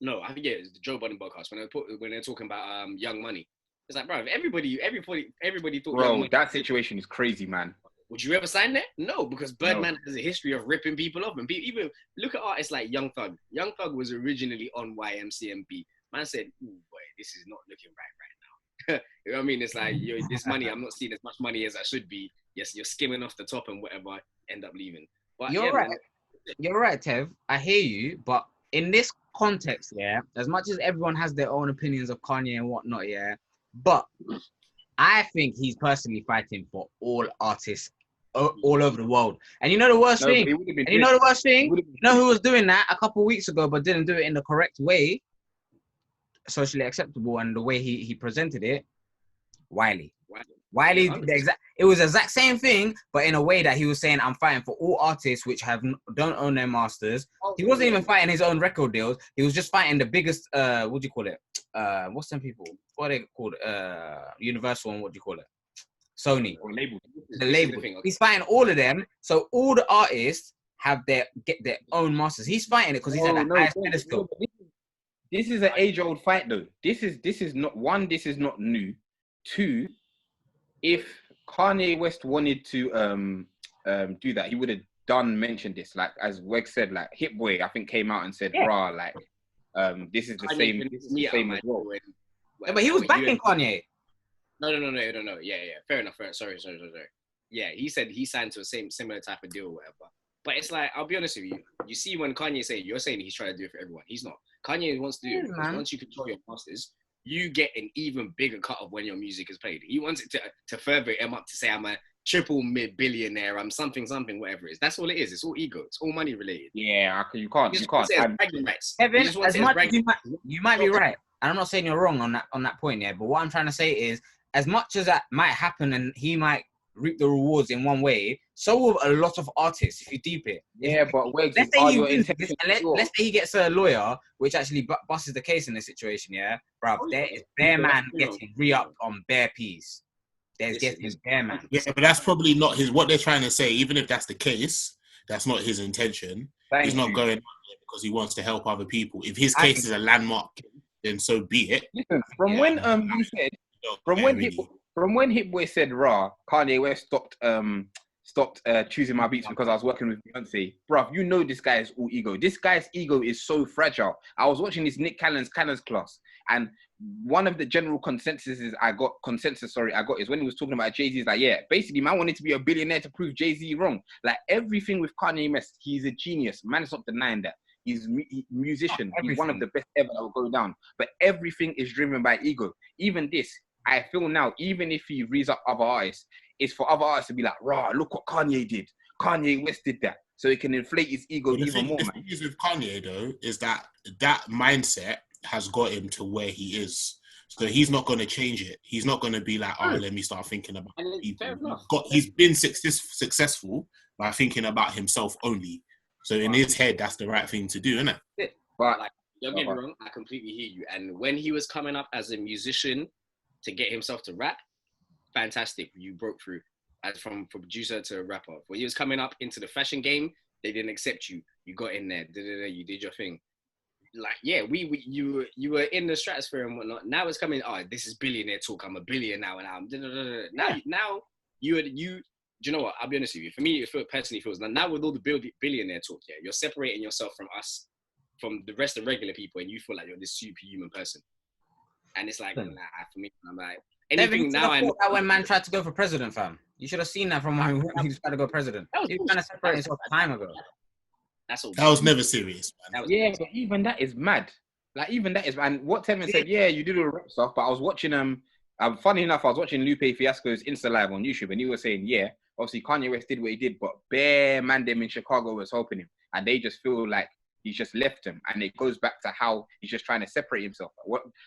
No, I forget. It was the Joe Budden podcast when they're talking about Young Money. It's like, bro, everybody thought. Bro, that situation is crazy, man. Would you ever sign that? No, because Birdman has a history of ripping people off, and even look at artists like Young Thug. Young Thug was originally on YMCMB. Man said, "Ooh, boy, this is not looking right now." You know what I mean? It's like, this money, I'm not seeing as much money as I should be. Yes, you're skimming off the top and whatever, end up leaving. But you're right. Man. You're right, Tev. I hear you, but in this context, yeah, as much as everyone has their own opinions of Kanye and whatnot, yeah, but I think he's personally fighting for all artists all over the world. And you know the worst thing? You know who was doing that a couple of weeks ago, but didn't do it in the correct way, socially acceptable, and the way he presented it? Wiley, it was the exact same thing, but in a way that he was saying, I'm fighting for all artists which don't own their masters. He wasn't even fighting his own record deals. He was just fighting the biggest, what do you call it? What's them people? What are they called? Universal and what do you call it? Sony. Or label. The label. He's fighting all of them. So all the artists get their own masters. He's fighting it because he's at the highest pedestal. This is an age-old fight, though. This is not one. This is not new. Two, if Kanye West wanted to do that, he would have Dunn mentioned this, like as Wegz said, like Hit Boy, I think came out and said, "Rah, like, this is the same. This is the same as well." Yeah, but he was backing Kanye. No. Yeah. Fair enough. Sorry. Yeah, he said he signed to a similar type of deal or whatever. But it's like, I'll be honest with you. You see, when Kanye you're saying he's trying to do it for everyone. He's not. Kanye wants to do it because once you control your masters, you get an even bigger cut of when your music is played. He wants it to further him up to say, I'm a triple mid-billionaire, I'm something, whatever it is. That's all it is. It's all ego. It's all money related. Yeah, you can't. Kevin, as much as you might be right. And I'm not saying you're wrong on that point, yeah. But what I'm trying to say is, as much as that might happen and he might reap the rewards in one way, so will a lot of artists if you deep it. Yeah, but Wegz, let's say he gets a lawyer, which actually busts the case in this situation, yeah, bruv, there is bare man getting re-upped on bare piece. There's getting bare man. Yeah, but that's probably not what they're trying to say. Even if that's the case, that's not his intention. He's not going on there because he wants to help other people. If his case is a landmark, then so be it. Listen, from when Hit Boy said "Rah," Kanye West stopped choosing my beats because I was working with Beyonce. Bruv, you know this guy is all ego. This guy's ego is so fragile. I was watching this Nick Cannon's class, and one of the general consensus I got is when he was talking about Jay-Z, he's like, yeah, basically, man wanted to be a billionaire to prove Jay-Z wrong. Like, everything with Kanye West, he's a genius. Man is not denying that. He's a musician. He's one of the best ever that will go down. But everything is driven by ego. Even this, I feel now, even if he reads up other artists, it's for other artists to be like, "Rah, look what Kanye did. Kanye West did that." So he can inflate his ego even more. The thing is with Kanye, though, is that mindset has got him to where he is. So he's not going to change it. He's not going to be like, "Oh, let me start thinking about people." He's been successful by thinking about himself only. So in his head, that's the right thing to do, isn't it? But like, don't get me wrong, I completely hear you. And when he was coming up as a musician to get himself to rap, fantastic. You broke through as from producer to rapper. When he was coming up into the fashion game, they didn't accept you. You got in there. You did your thing. Like, yeah, you were in the stratosphere and whatnot. Now it's coming. Oh, this is billionaire talk. I'm a billionaire now, and I'm now you. Do you know what? I'll be honest with you. For me, it personally feels now with all the billionaire talk, yeah, you're separating yourself from us, from the rest of regular people, and you feel like you're this superhuman person. And it's like, nah, for me, I'm like, anything now. I know that when man tried to go for president, fam. You should have seen that from when he was trying to go president. He was trying to separate himself time ago. That's all. That was never serious, man. Yeah, but even that is mad. Like, even that is, and what Tevin said, yeah, you did all the rap stuff, but I was watching funny enough, I was watching Lupe Fiasco's Insta Live on YouTube, and he was saying, yeah, obviously Kanye West did what he did, but bare man them in Chicago was helping him, and they just feel like he's just left him, and it goes back to how he's just trying to separate himself.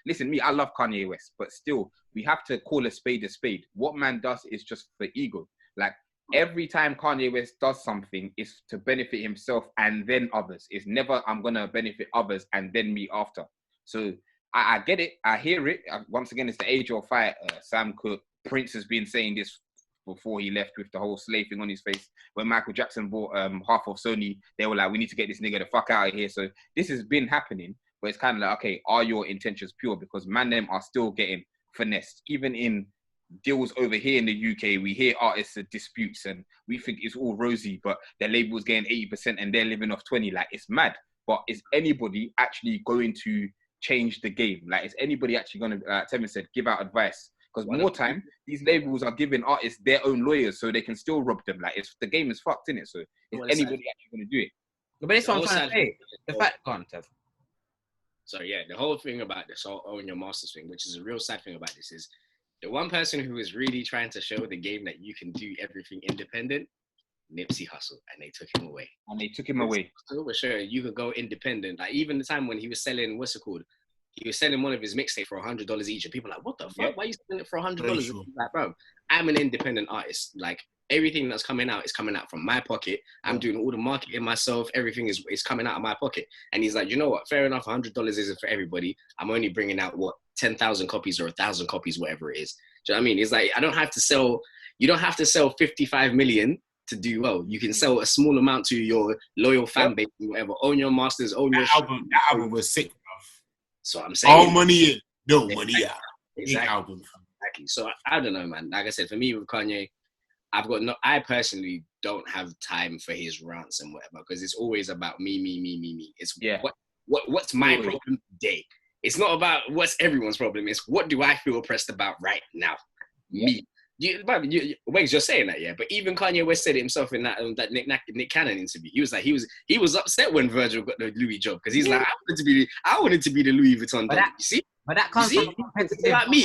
Listen, me, I love Kanye West, but still, we have to call a spade a spade. What man does is just for ego. Like, every time Kanye West does something, it's to benefit himself and then others. It's never, I'm going to benefit others and then me after. So I get it. I hear it. Once again, it's the age of fight. Sam Cooke, Prince has been saying this before he left with the whole slave thing on his face. When Michael Jackson bought half of Sony, they were like, we need to get this nigga the fuck out of here. So this has been happening, but it's kind of like, okay, are your intentions pure? Because man, them are still getting finessed. Even in deals over here in the UK, we hear artists disputes and we think it's all rosy, but their label's getting 80% and they're living off 20. Like, it's mad. But is anybody actually going to change the game? Like, is anybody actually going to, Tevin said, give out advice? Because more time, these labels are giving artists their own lawyers so they can still rob them. Like, the game is fucked, innit? So is anybody actually going to do it? But that's what I'm trying to say. The fact, can't Tev. So yeah, the whole thing about this whole own your masters thing, which is a real sad thing about this, is the one person who is really trying to show the game that you can do everything independent, Nipsey Hussle, and they took him away. For sure, you could go independent. Like, even the time when he was selling, what's it called? He was selling one of his mixtapes for $100 each, and people are like, what the fuck? Yep. Why are you selling it for $100? Sure. Like, bro, I'm an independent artist. Like, everything that's coming out is coming out from my pocket. I'm doing all the marketing myself. Everything is coming out of my pocket. And he's like, you know what? Fair enough. $100 isn't for everybody. I'm only bringing out 10,000 copies or 1,000 copies, whatever it is. Do you know what I mean? It's like, you don't have to sell 55 million to do well. You can sell a small amount to your loyal fan base, whatever. Own your masters, own your album. That album was sick, bro. So I'm saying, all money in, no money out. Exactly. Album. Exactly. So I don't know, man. Like I said, for me with Kanye, I personally don't have time for his rants and whatever, because it's always about me. It's Yeah. What's my Always. problem today? It's not about what's everyone's problem. It's what do I feel oppressed about right now? Me. Wegz, you're saying that, yeah. But even Kanye West said it himself in that Nick Cannon interview. He was like, he was upset when Virgil got the Louis job, because he's like, I wanted to be the Louis Vuitton. But You see? But that comes from It's about me.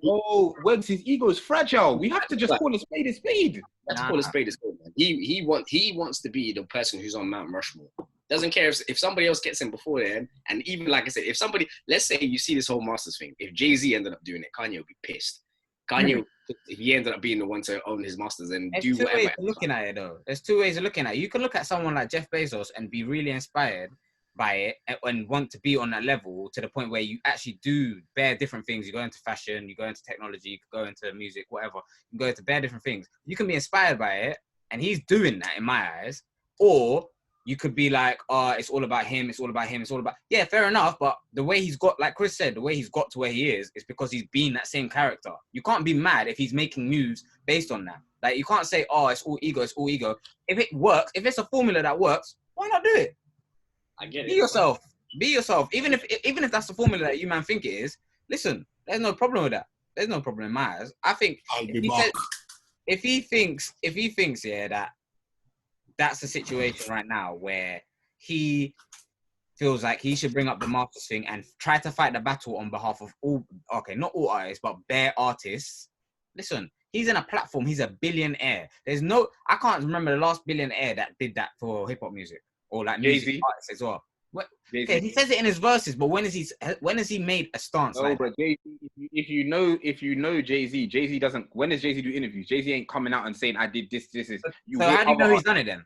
Oh, Wegz, his ego is fragile. We have to just call a spade a spade. Let's call a spade a spade, man. He wants to be the person who's on Mount Rushmore. Doesn't care if somebody else gets him before then. And even like I said, if somebody, let's say you see this whole Masters thing, if Jay-Z ended up doing it, Kanye would be pissed. Kanye, if he ended up being the one to own his Masters and do whatever. There's 2 ways of looking at it, though. There's 2 ways of looking at it. You can look at someone like Jeff Bezos and be really inspired by it and want to be on that level to the point where you actually do bare different things. You go into fashion, you go into technology, you go into music, whatever. You go into bare different things. You can be inspired by it, and he's doing that in my eyes. Or you could be like, oh, it's all about him, it's all about him, it's all about... Yeah, fair enough, but the way he's got, like Chris said, the way he's got to where he is because he's been that same character. You can't be mad if he's making moves based on that. Like, you can't say, oh, it's all ego, it's all ego. If it works, if it's a formula that works, why not do it? I get it. Be yourself. Be yourself. Even if that's the formula that you man think it is, listen, there's no problem with that. There's no problem in my eyes. I think if he thinks, yeah, that that's the situation right now where he feels like he should bring up the Masters thing and try to fight the battle on behalf of not all artists, but bare artists. Listen, he's in a platform. He's a billionaire. I can't remember the last billionaire that did that for hip hop music. Or like music artists as well. Okay, he says it in his verses, but when has he made a stance? No, but Jay-Z, if you know Jay-Z, Jay-Z doesn't. When does Jay-Z do interviews? Jay-Z ain't coming out and saying, "I did this." This is. So how do you know he's done it then?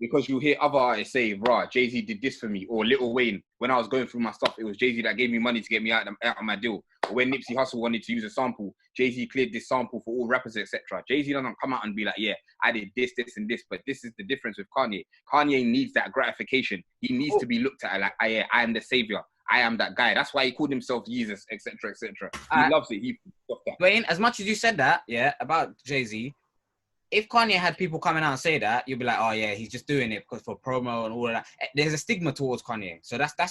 Because you hear other artists say, "Rah, Jay-Z did this for me," or Lil Wayne. When I was going through my stuff, it was Jay-Z that gave me money to get me out of my deal. Or when Nipsey Hussle wanted to use a sample, Jay-Z cleared this sample for all rappers, etc. Jay-Z doesn't come out and be like, "Yeah, I did this, and this." But this is the difference with Kanye. Kanye needs that gratification. He needs to be looked at like, I am the savior. I am that guy. That's why he called himself Jesus, etc., etc. He loves it. He loves that. Dwain, as much as you said that, yeah, about Jay-Z, if Kanye had people coming out and say that, you'd be like, oh yeah, he's just doing it because for promo and all of that. There's a stigma towards Kanye, so that's the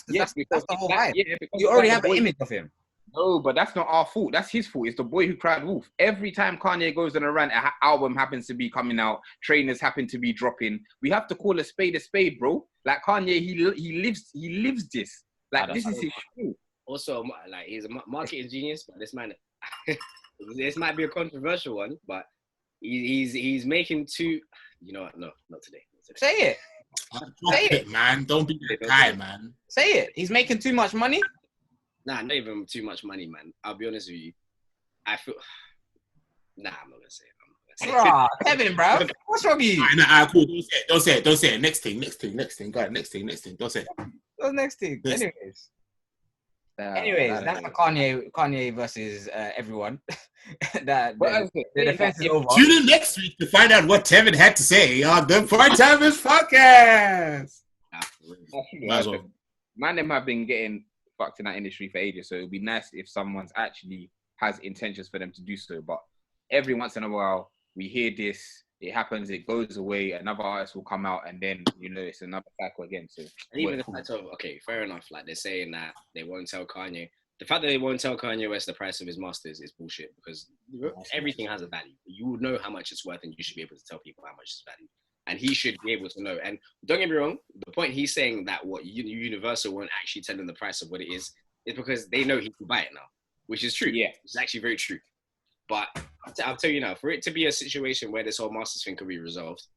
whole vibe. Yeah, you already have an image of him. No, but that's not our fault. That's his fault. It's the boy who cried wolf. Every time Kanye goes on a rant, an album happens to be coming out, trainers happen to be dropping. We have to call a spade, bro. Like Kanye, he lives this. Like this is his show. Also, like he's a marketing genius, but this man, this might be a controversial one, but he's making two. You know what? No, not today. Say it. Say it, man. Don't be that guy, man. Say it. He's making too much money. Nah, not even too much money, man. I'll be honest with you. I feel. Nah, I'm not gonna say it. Bruh, Tevin, bro. What's wrong with you? Cool. Don't say it. Next thing. Go ahead. Next thing. Don't say it. What's next thing? Anyways, that's the Kanye versus everyone. The defense is over. Tune in next week to find out what Tevin had to say on the Part Timers podcast. Man, them have been getting fucked in that industry for ages, so it would be nice if someone's actually has intentions for them to do so. But every once in a while, we hear this, it happens, it goes away, another artist will come out, and then it's another cycle again. So and even the fact of fair enough, like they're saying that they won't tell Kanye. The fact that they won't tell Kanye West the price of his masters is bullshit, because everything has a value. You would know how much it's worth, and you should be able to tell people how much it's valued. And he should be able to know. And don't get me wrong, the point he's saying that Universal won't actually tell him the price of what it is because they know he can buy it now, which is true. Yeah, it's actually very true. But I'll tell you now, for it to be a situation where this whole Masters thing could be resolved,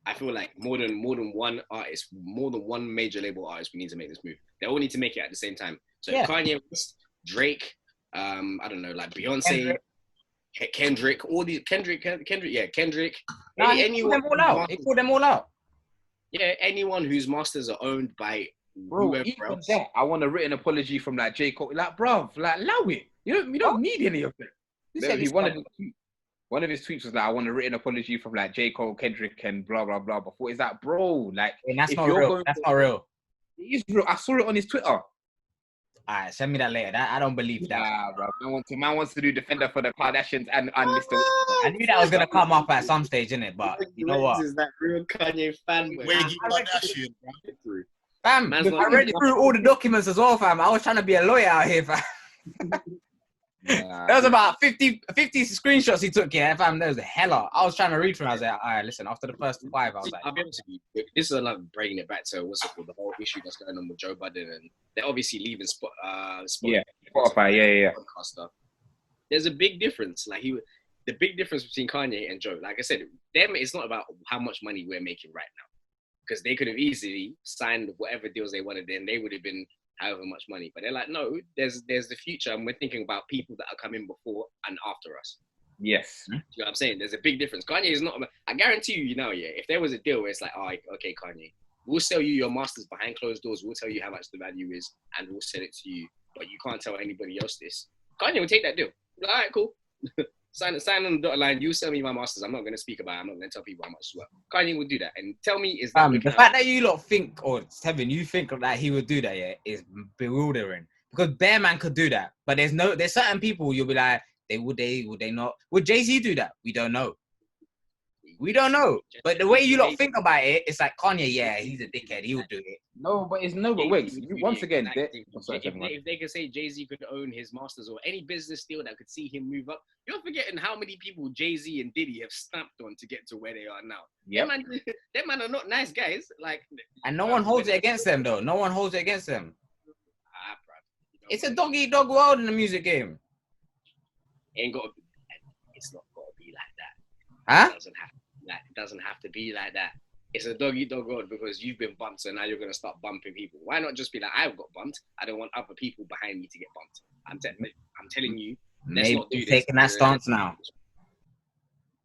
I feel like more than one artist, more than one major label artist, we need to make this move. They all need to make it at the same time. So Kanye West, Drake, I don't know, like Beyonce, Kendrick, all these Kendrick. Anyone. He called them all out. Yeah, anyone whose masters are owned by whoever else. That, I want a written apology from like J. Cole. Like, bruv, like allow it. You don't need any of it. One of his tweets was like, I want a written apology from like J. Cole, Kendrick, and blah blah blah. Before is that, bro? Like, that's not real. That's not real. It is real. I saw it on his Twitter. Alright, send me that later. I don't believe that. Nah, bro. Man wants to do Defender for the Kardashians and Mr. I knew that was gonna come up at some stage, innit? But you know what? Is that real Kanye fanboy? Wiggy Kardashian, bro. Fam, Man's I not- read through all the documents as well, fam. I was trying to be a lawyer out here, fam. Nah, There was about 50 screenshots he took, yeah, fam. There was a hella. I was trying to read through. I was like, all right, listen. After the first 5, I was like, I'll be honest with you. This is like bringing it back to what's it called, the whole issue that's going on with Joe Budden, and they're obviously leaving Yeah, Spotify, yeah. podcast stuff. There's a big difference. Like the big difference between Kanye and Joe. Like I said, them, it's not about how much money we're making right now, because they could have easily signed whatever deals they wanted, then they would have been however much money. But they're like, no, there's the future, and we're thinking about people that are coming before and after us. Yes. You know what I'm saying? There's a big difference. Kanye is not. I guarantee you, yeah, if there was a deal where it's like, oh, okay, Kanye, we'll sell you your masters behind closed doors. We'll tell you how much the value is, and we'll sell it to you, but you can't tell anybody else this. Kanye would take that deal. All right, cool. Sign on the dotted line. You sell me my masters. I'm not going to speak about it. I'm not going to tell people how much it's worth. Kanye would do that. And tell me, is that the fact that you lot think, or Tevin, you think that he would do that, yeah, is bewildering. Because Bear Man could do that, but there's certain people you'll be like, would they not? Would Jay-Z do that? We don't know. We don't know. But the way you lot think about it, it's like Kanye, yeah, he's a dickhead. He'll do it. But Wegz, once again, if they could say Jay-Z could own his masters or any business deal that could see him move up, you're forgetting how many people Jay-Z and Diddy have stamped on to get to where they are now. Yeah, Them man are not nice guys. Like, and no one holds it against them, though. No one holds it against them. Bruv, It's a dog-eat-dog world in the music game. Ain't got. It's not got to be like that. Huh? It doesn't have to be like that. It's a dog-eat-dog world because you've been bumped, so now you're gonna start bumping people. Why not just be like, I've got bumped. I don't want other people behind me to get bumped. I'm telling you. Let's Maybe not do this. taking that stance now.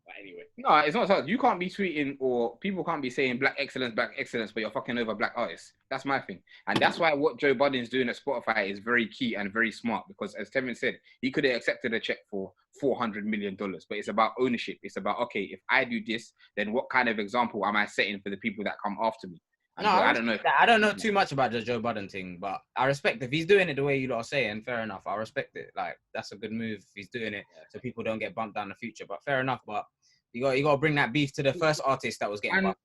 But anyway. no, it's not so. You can't be tweeting, or people can't be saying black excellence, but you're fucking over black artists. That's my thing. And that's why what Joe Budden's doing at Spotify is very key and very smart, because as Tevin said, he could have accepted a check for $400 million, but it's about ownership. It's about, okay, if I do this, then what kind of example am I setting for the people that come after me? And No, I don't know. I don't know too much about the Joe Budden thing, but I respect if he's doing it the way you lot are saying. Fair enough, I respect it. Like, that's a good move if he's doing it, so people don't get bumped down the future. But fair enough. But you got to bring that beef to the first artist that was getting bumped.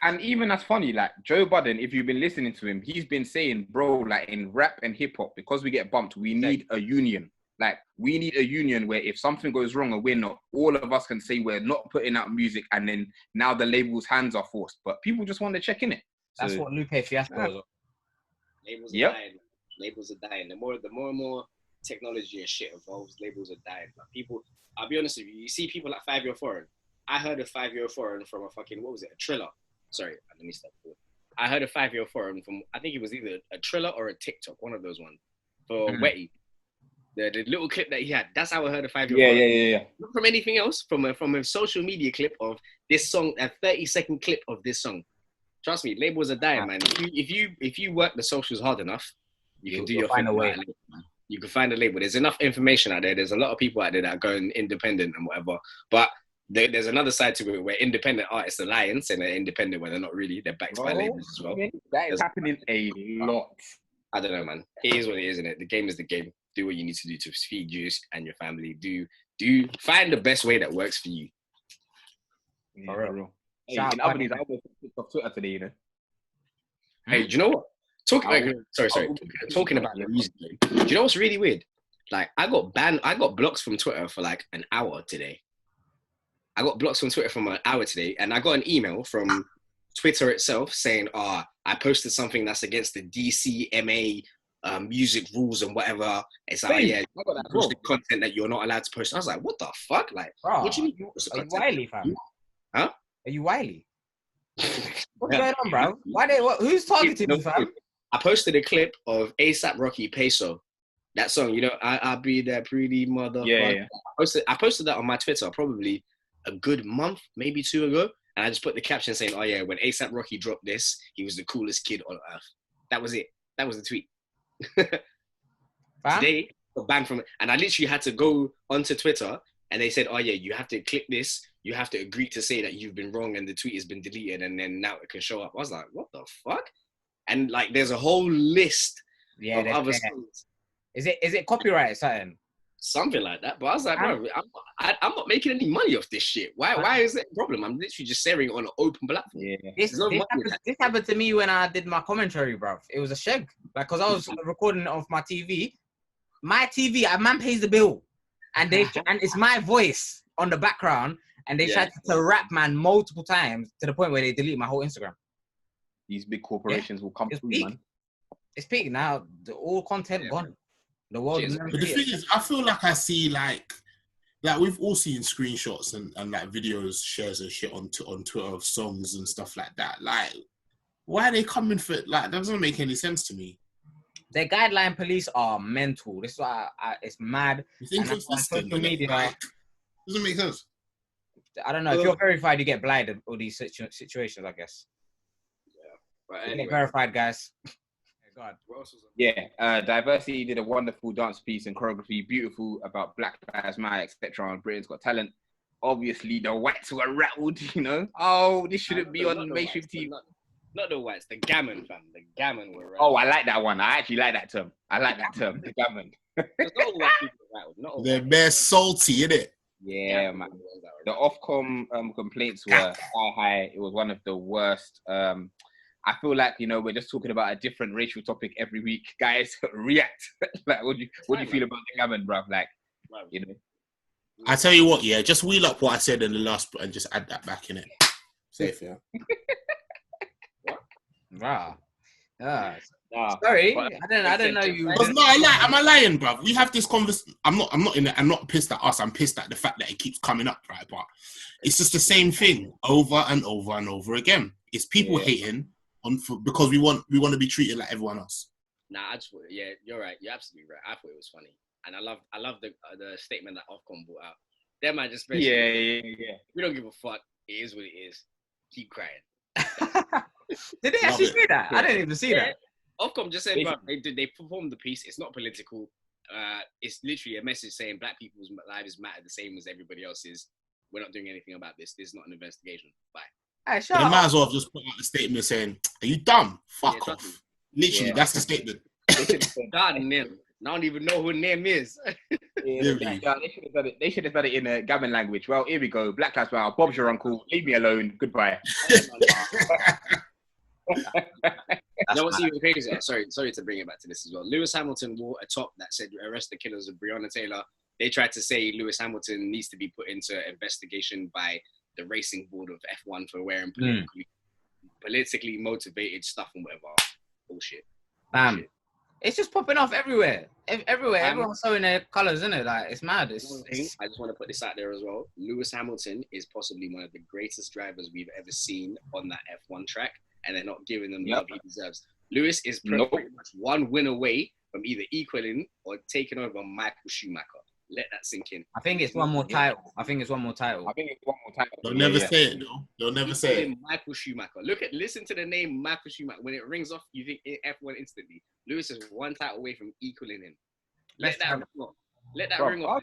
And even that's funny, like Joe Budden, if you've been listening to him, he's been saying, bro, like in rap and hip hop, because we get bumped, we need a union. Like, we need a union where if something goes wrong and we're not, all of us can say we're not putting out music, and then now the label's hands are forced. But people just want to check in it. That's what Lupe Fiasco is. Labels are dying. Labels are dying. The more and more technology and shit evolves, labels are dying. But people, I'll be honest with you, you see people like 5 Year Foreign. I heard of 5 Year Foreign from a fucking, what was it, a Triller. Sorry, let me stop. I heard of 5 Year Foreign from, I think it was either a Triller or a TikTok, one of those ones, for Wetty. The little clip that he had, that's how I heard of 5 Year Foreign. Yeah. Not from anything else, from a social media clip of this song, a 30-second clip of this song. Trust me, labels are dying, man. If you work the socials hard enough, you can do your thing. You can find a label. There's enough information out there. There's a lot of people out there that are going independent and whatever. But there's another side to it where independent artists are lying, saying they're independent when they're not really. They're backed by labels as well. That is happening a lot. I don't know, man. It is what it is, isn't it? The game is the game. Do what you need to do to feed you and your family. Do find the best way that works for you. Yeah, for real. Hey, in other news, I almost picked off Twitter today, you know. Hey, do you know what? Talking about the music, do you know what's really weird? Like, I got blocks from Twitter for like an hour today. I got blocks from Twitter from an hour today, and I got an email from Twitter itself saying, I posted something that's against the DCMA music rules and whatever. It's like, I got that posted content that you're not allowed to post. I was like, what the fuck? Like, bro, what do you mean? Are you Wiley, fam? Huh? Are you Wiley? What's going on, bro? Who's targeting you, fam? I posted a clip of A$AP Rocky Peso. That song, you know, I'll be that pretty motherfucker. Yeah. I posted that on my Twitter probably a good month, maybe 2 ago. And I just put the caption saying, when A$AP Rocky dropped this, he was the coolest kid on earth. That was it. That was the tweet. Today, got banned from it. And I literally had to go onto Twitter and they said, you have to click this. You have to agree to say that you've been wrong and the tweet has been deleted and then now it can show up. I was like, what the fuck? And like, there's a whole list of other songs Is it copyright something? Something like that. But I was like, bro, I'm not making any money off this shit. Why is it a problem? I'm literally just sharing it on an open platform. Yeah. This happened to me when I did my commentary, bro. It was a sheg. Like, because I was recording it off my TV. My TV, a man pays the bill. And it's my voice on the background. And they tried to rap man multiple times to the point where they delete my whole Instagram. These big corporations will come through, man. It's peak now. All content gone. The world. But the thing is, I feel like I see like we've all seen screenshots and like videos, shares and shit on Twitter of songs and stuff like that. Like, why are they coming for it? Like, that doesn't make any sense to me. Their guideline police are mental. This is why it's mad. It's inconsistent. Social media doesn't make sense. I don't know. If you're verified, you get blinded all these situations, I guess. Yeah. But anyway. Get verified, guys. God. Yeah, Diversity did a wonderful dance piece and choreography, beautiful about Black Lives Matter, etc. on Britain's Got Talent. Obviously, the whites were rattled, you know. Oh, this shouldn't be on mainstream TV. Not the whites, the gammon, fam. The gammon were rattled. Oh, I like that one. I actually like that term. The gammon. Not all white people were rattled. They're bare salty, innit? Yeah, man. The Ofcom complaints were high. It was one of the worst. I feel like, you know, we're just talking about a different racial topic every week. Guys, react. Like, what do you feel about the gammon, bruv? Like, you know. I tell you what, yeah, just wheel up what I said in the last and just add that back in it. Safe, yeah. Wow. Sorry, I don't know you. Am I lying, bruv? We have this conversation. I'm not pissed at us. I'm pissed at the fact that it keeps coming up, right? But it's just the same thing over and over and over again. It's people hating because we want to be treated like everyone else. Nah, you're right. You're absolutely right. I thought it was funny, and I love the statement that Ofcom brought out. Them man just yeah. We don't give a fuck. It is what it is. Keep crying. Did they actually say that? I didn't even see that. Ofcom just said, bro, they performed the piece. It's not political. It's literally a message saying Black people's lives matter the same as everybody else's. We're not doing anything about this. This is not an investigation. Bye. Hey, they might as well have just put out a statement saying, "Are you dumb? Fuck off." Literally, that's the statement. God, Nim. I don't even know who Nim is. They should have done it in a gammon language. Well, here we go. Black Lives Matter. Bob's your uncle. Leave me alone. Goodbye. No, what's even crazier? Sorry to bring it back to this as well. Lewis Hamilton wore a top that said "Arrest the killers of Breonna Taylor." They tried to say Lewis Hamilton needs to be put into investigation by the racing board of F1 for wearing politically motivated stuff and whatever. Bullshit. It's just popping off everywhere. Everyone's showing their colours, isn't it? Like, it's mad. I just want to put this out there as well. Lewis Hamilton is possibly one of the greatest drivers we've ever seen on that F1 track, and they're not giving him the love he deserves. Lewis is pretty much one win away from either equaling or taking over Michael Schumacher. Let that sink in. I think it's one more title. They'll never say it, though. They'll never say it. Michael Schumacher. Listen to the name Michael Schumacher. When it rings off, you think F1 instantly. Lewis is one title away from equaling him. Let that ring off.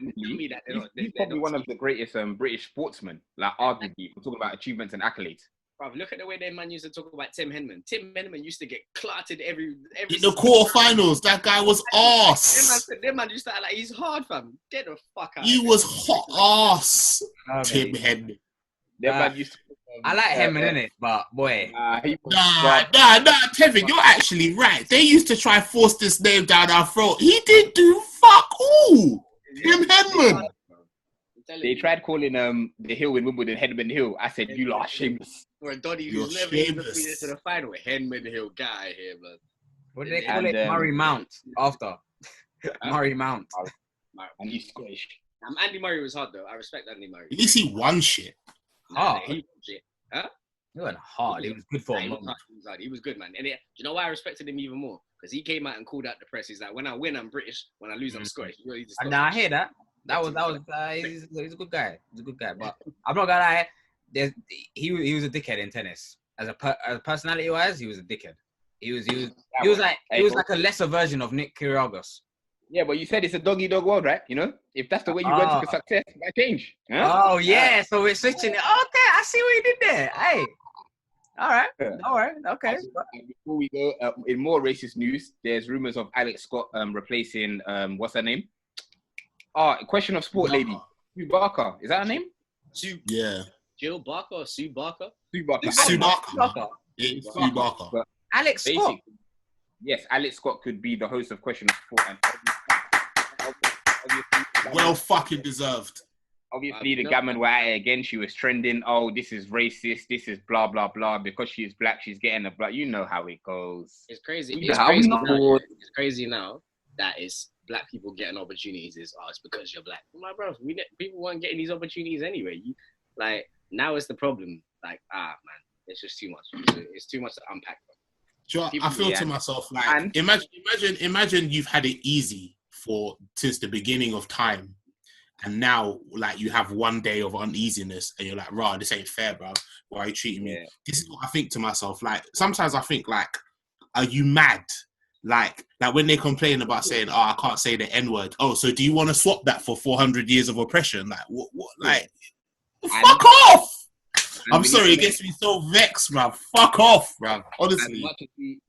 He's probably one of the greatest British sportsmen. Like, arguably, we're talking about achievements and accolades. Bro, look at the way that man used to talk about Tim Henman. Tim Henman used to get clotted every in the quarterfinals. That guy was arse. That man used to act like he's hard, fam. Get the fuck out. He was hot arse. Tim Henman. I like Henman, innit? But boy, nah, Tevin, you're actually right. They used to try force this name down our throat. He didn't do fuck all. Tim Henman. They tried calling the hill in Wimbledon Henman Hill. I said, you lot are shameless. For a Doddy who's never even made it to the final. Henman Hill guy here, man. What do they call it? Murray Mount after. Murray Mount. And he's Scottish. Andy Murray was hard, though. I respect Andy Murray. At least he won shit. Hard. He went hard. He was good for him. He was good, man. And you know why I respected him even more? Because he came out and called out the press. He's like, when I win, I'm British. When I lose, I'm Scottish. I hear that. He's a good guy. He's a good guy. But I'm not gonna lie. He was a dickhead in tennis. As a personality wise, he was a dickhead. He was like a lesser version of Nick Kyrgios. Yeah, but you said it's a dog-eat-dog world, right? You know, if that's the way you went to success, that change. Huh? Oh yeah, so we're switching it. Okay, I see what you did there. Hey, All right. Okay. Before we go, in more racist news, there's rumors of Alex Scott replacing what's her name? Question of sport lady. Sue Barker. Is that her name? Yeah. Jill Barker or Sue Barker? Sue Barker. It's Sue Barker. It's Sue Barker. But Alex Scott. Yes, Alex Scott could be the host of Question of Sport. And Well fucking deserved. Obviously, the gammon were at it again. She was trending. Oh, this is racist. This is blah, blah, blah. Because she's black, she's getting a black. You know how it goes. It's crazy. It's crazy now that it's black people getting opportunities. It's because you're black. My bro, people weren't getting these opportunities anyway. Now it's the problem. Like, man, it's just too much. It's too much to unpack. I feel to myself like, imagine you've had it easy since the beginning of time, and now like you have one day of uneasiness, and you're like, "Rah, this ain't fair, bro. Why are you treating me?" This is what I think to myself. Like sometimes I think like, "Are you mad?" Like when they complain about saying, "Oh, I can't say the N-word." Oh, so do you want to swap that for 400 years of oppression? Like what? Like, fuck off! I'm sorry, it gets me so vexed, bruv. Fuck off, bruv. Honestly.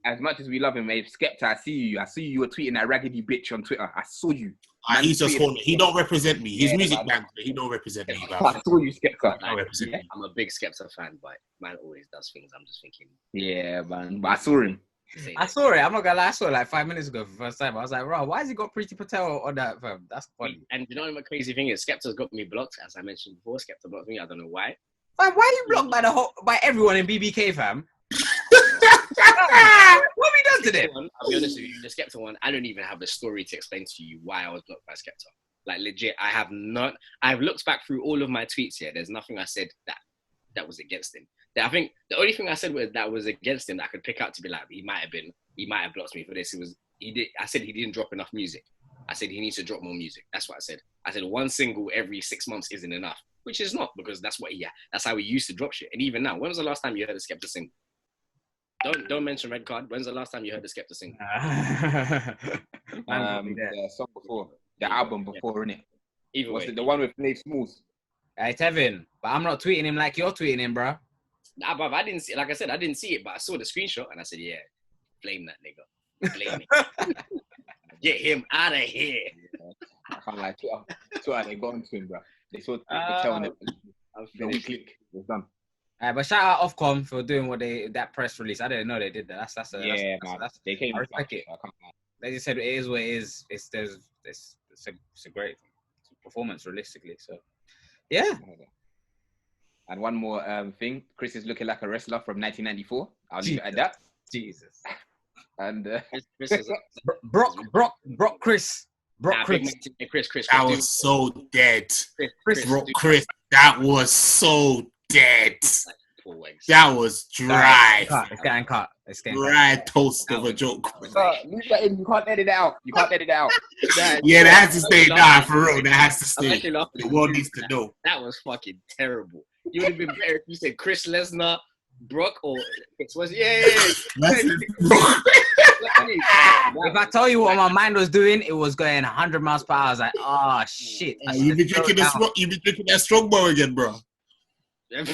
As much as we love him, Skepta, I see you were tweeting that raggedy bitch on Twitter. I saw you. He's just horny. He don't represent me. His music band, but he don't represent me, bruv. I saw you, Skepta. I'm a big Skepta fan, but man always does things. I'm just thinking. Yeah, man. But I saw him. I saw it. I'm not gonna lie. I saw it like 5 minutes ago for the first time. I was like, "Bro, why has he got Preeti Patel on that film? That's funny." And you know what the crazy thing is? Skepta's got me blocked, as I mentioned before. Skepta blocked me. I don't know why. Fam, why are you blocked by everyone in BBK, fam? What have we done to them? I'll be honest with you. The Skepta one, I don't even have a story to explain to you why I was blocked by Skepta. Like legit, I've looked back through all of my tweets here. There's nothing I said that was against him. I think the only thing I said that was against him that I could pick out to be like, he might have blocked me for this. I said he didn't drop enough music. I said he needs to drop more music. That's what I said. I said one single every 6 months isn't enough, which is not, because that's how he used to drop shit. And even now, when was the last time you heard a Skepta sing? Don't mention Red Card. When's the last time you heard a Skepta sing? The song before, the album before, innit? Either way, the one with Nate Smooth? Hey Tevin, but I'm not tweeting him like you're tweeting him, bro. Nah, bruv, I didn't see. Like I said, I didn't see it, but I saw the screenshot and I said, "Yeah, blame that nigga, blame it, get him out of here." I can't lie. Twitter, they got onto him, bro. They saw telling them, "Don't click." It's done. But shout out OFCOM for doing that press release. I didn't know they did that. They came. I respect it. They just said it is what it is. It's a great performance, realistically. So, yeah. And one more thing, Chris is looking like a wrestler from 1994. I'll leave it at that. Jesus. And Chris is Brock Chris. Chris. That was so dead. Chris, that was so dead. That was dry. It's getting cut. Dry toast of a joke. Leave that in. You can't edit it out. Yeah, that has to stay. Nah, for real, that has to stay. The world needs to know. That was fucking terrible. You would have been better if you said Chris Lesnar, Brock, or it was If I tell you what my mind was doing, it was going 100 miles per hour. I was like, oh shit. You be drinking that Strongbow again, bro. Is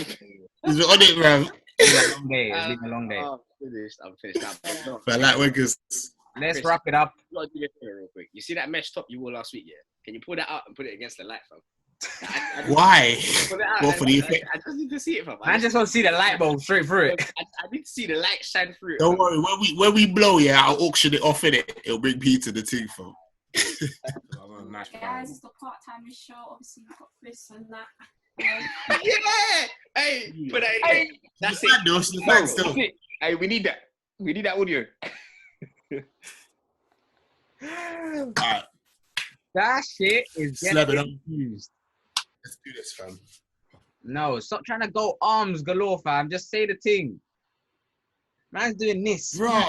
it on it, bro? It's been a long day. I'm finished. I like Wegz. Let's wrap it up. You gotta do this real quick. You see that mesh top you wore last week, yeah? Can you pull that out and put it against the light, fam? Why? What for the effect? I just need to see it, fam. I just want to see the light bulb straight through it. I need to see the light shine through it. Don't worry, when we blow, yeah, I'll auction it off in it. It'll bring P to the team, fam. Guys, it's the part-time show. Obviously, we've got Chris and that. Yeah! Hey, put that in there. That's it. Hey, we need that. We need that audio. Alright. That shit is getting used. Let's do this, fam. No, stop trying to go arms galore, fam. Just say the thing. Man's doing this. Bro,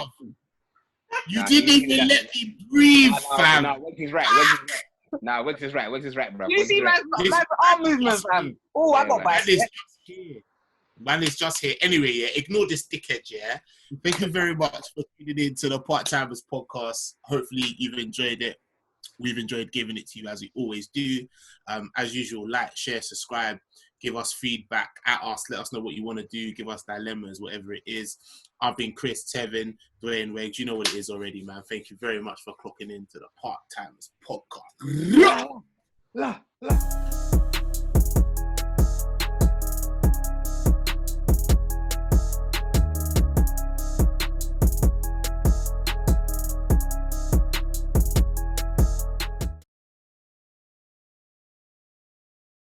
you didn't even let me breathe, fam. No, Wegz is right. Wegz is right, bro. You see man's arm movement, fam. Oh, I got my Man is just here. Anyway, yeah, ignore this dickhead, yeah. Thank you very much for tuning in to the Part-Timers podcast. Hopefully you've enjoyed it. We've enjoyed giving it to you as we always do. As usual, like, share, subscribe. Give us feedback at us. Let us know what you want to do. Give us dilemmas, whatever it is. I've been Chris, Tevin, Dwain, Wegz. You know what it is already, man. Thank you very much for clocking into the Part Timers podcast. La, la.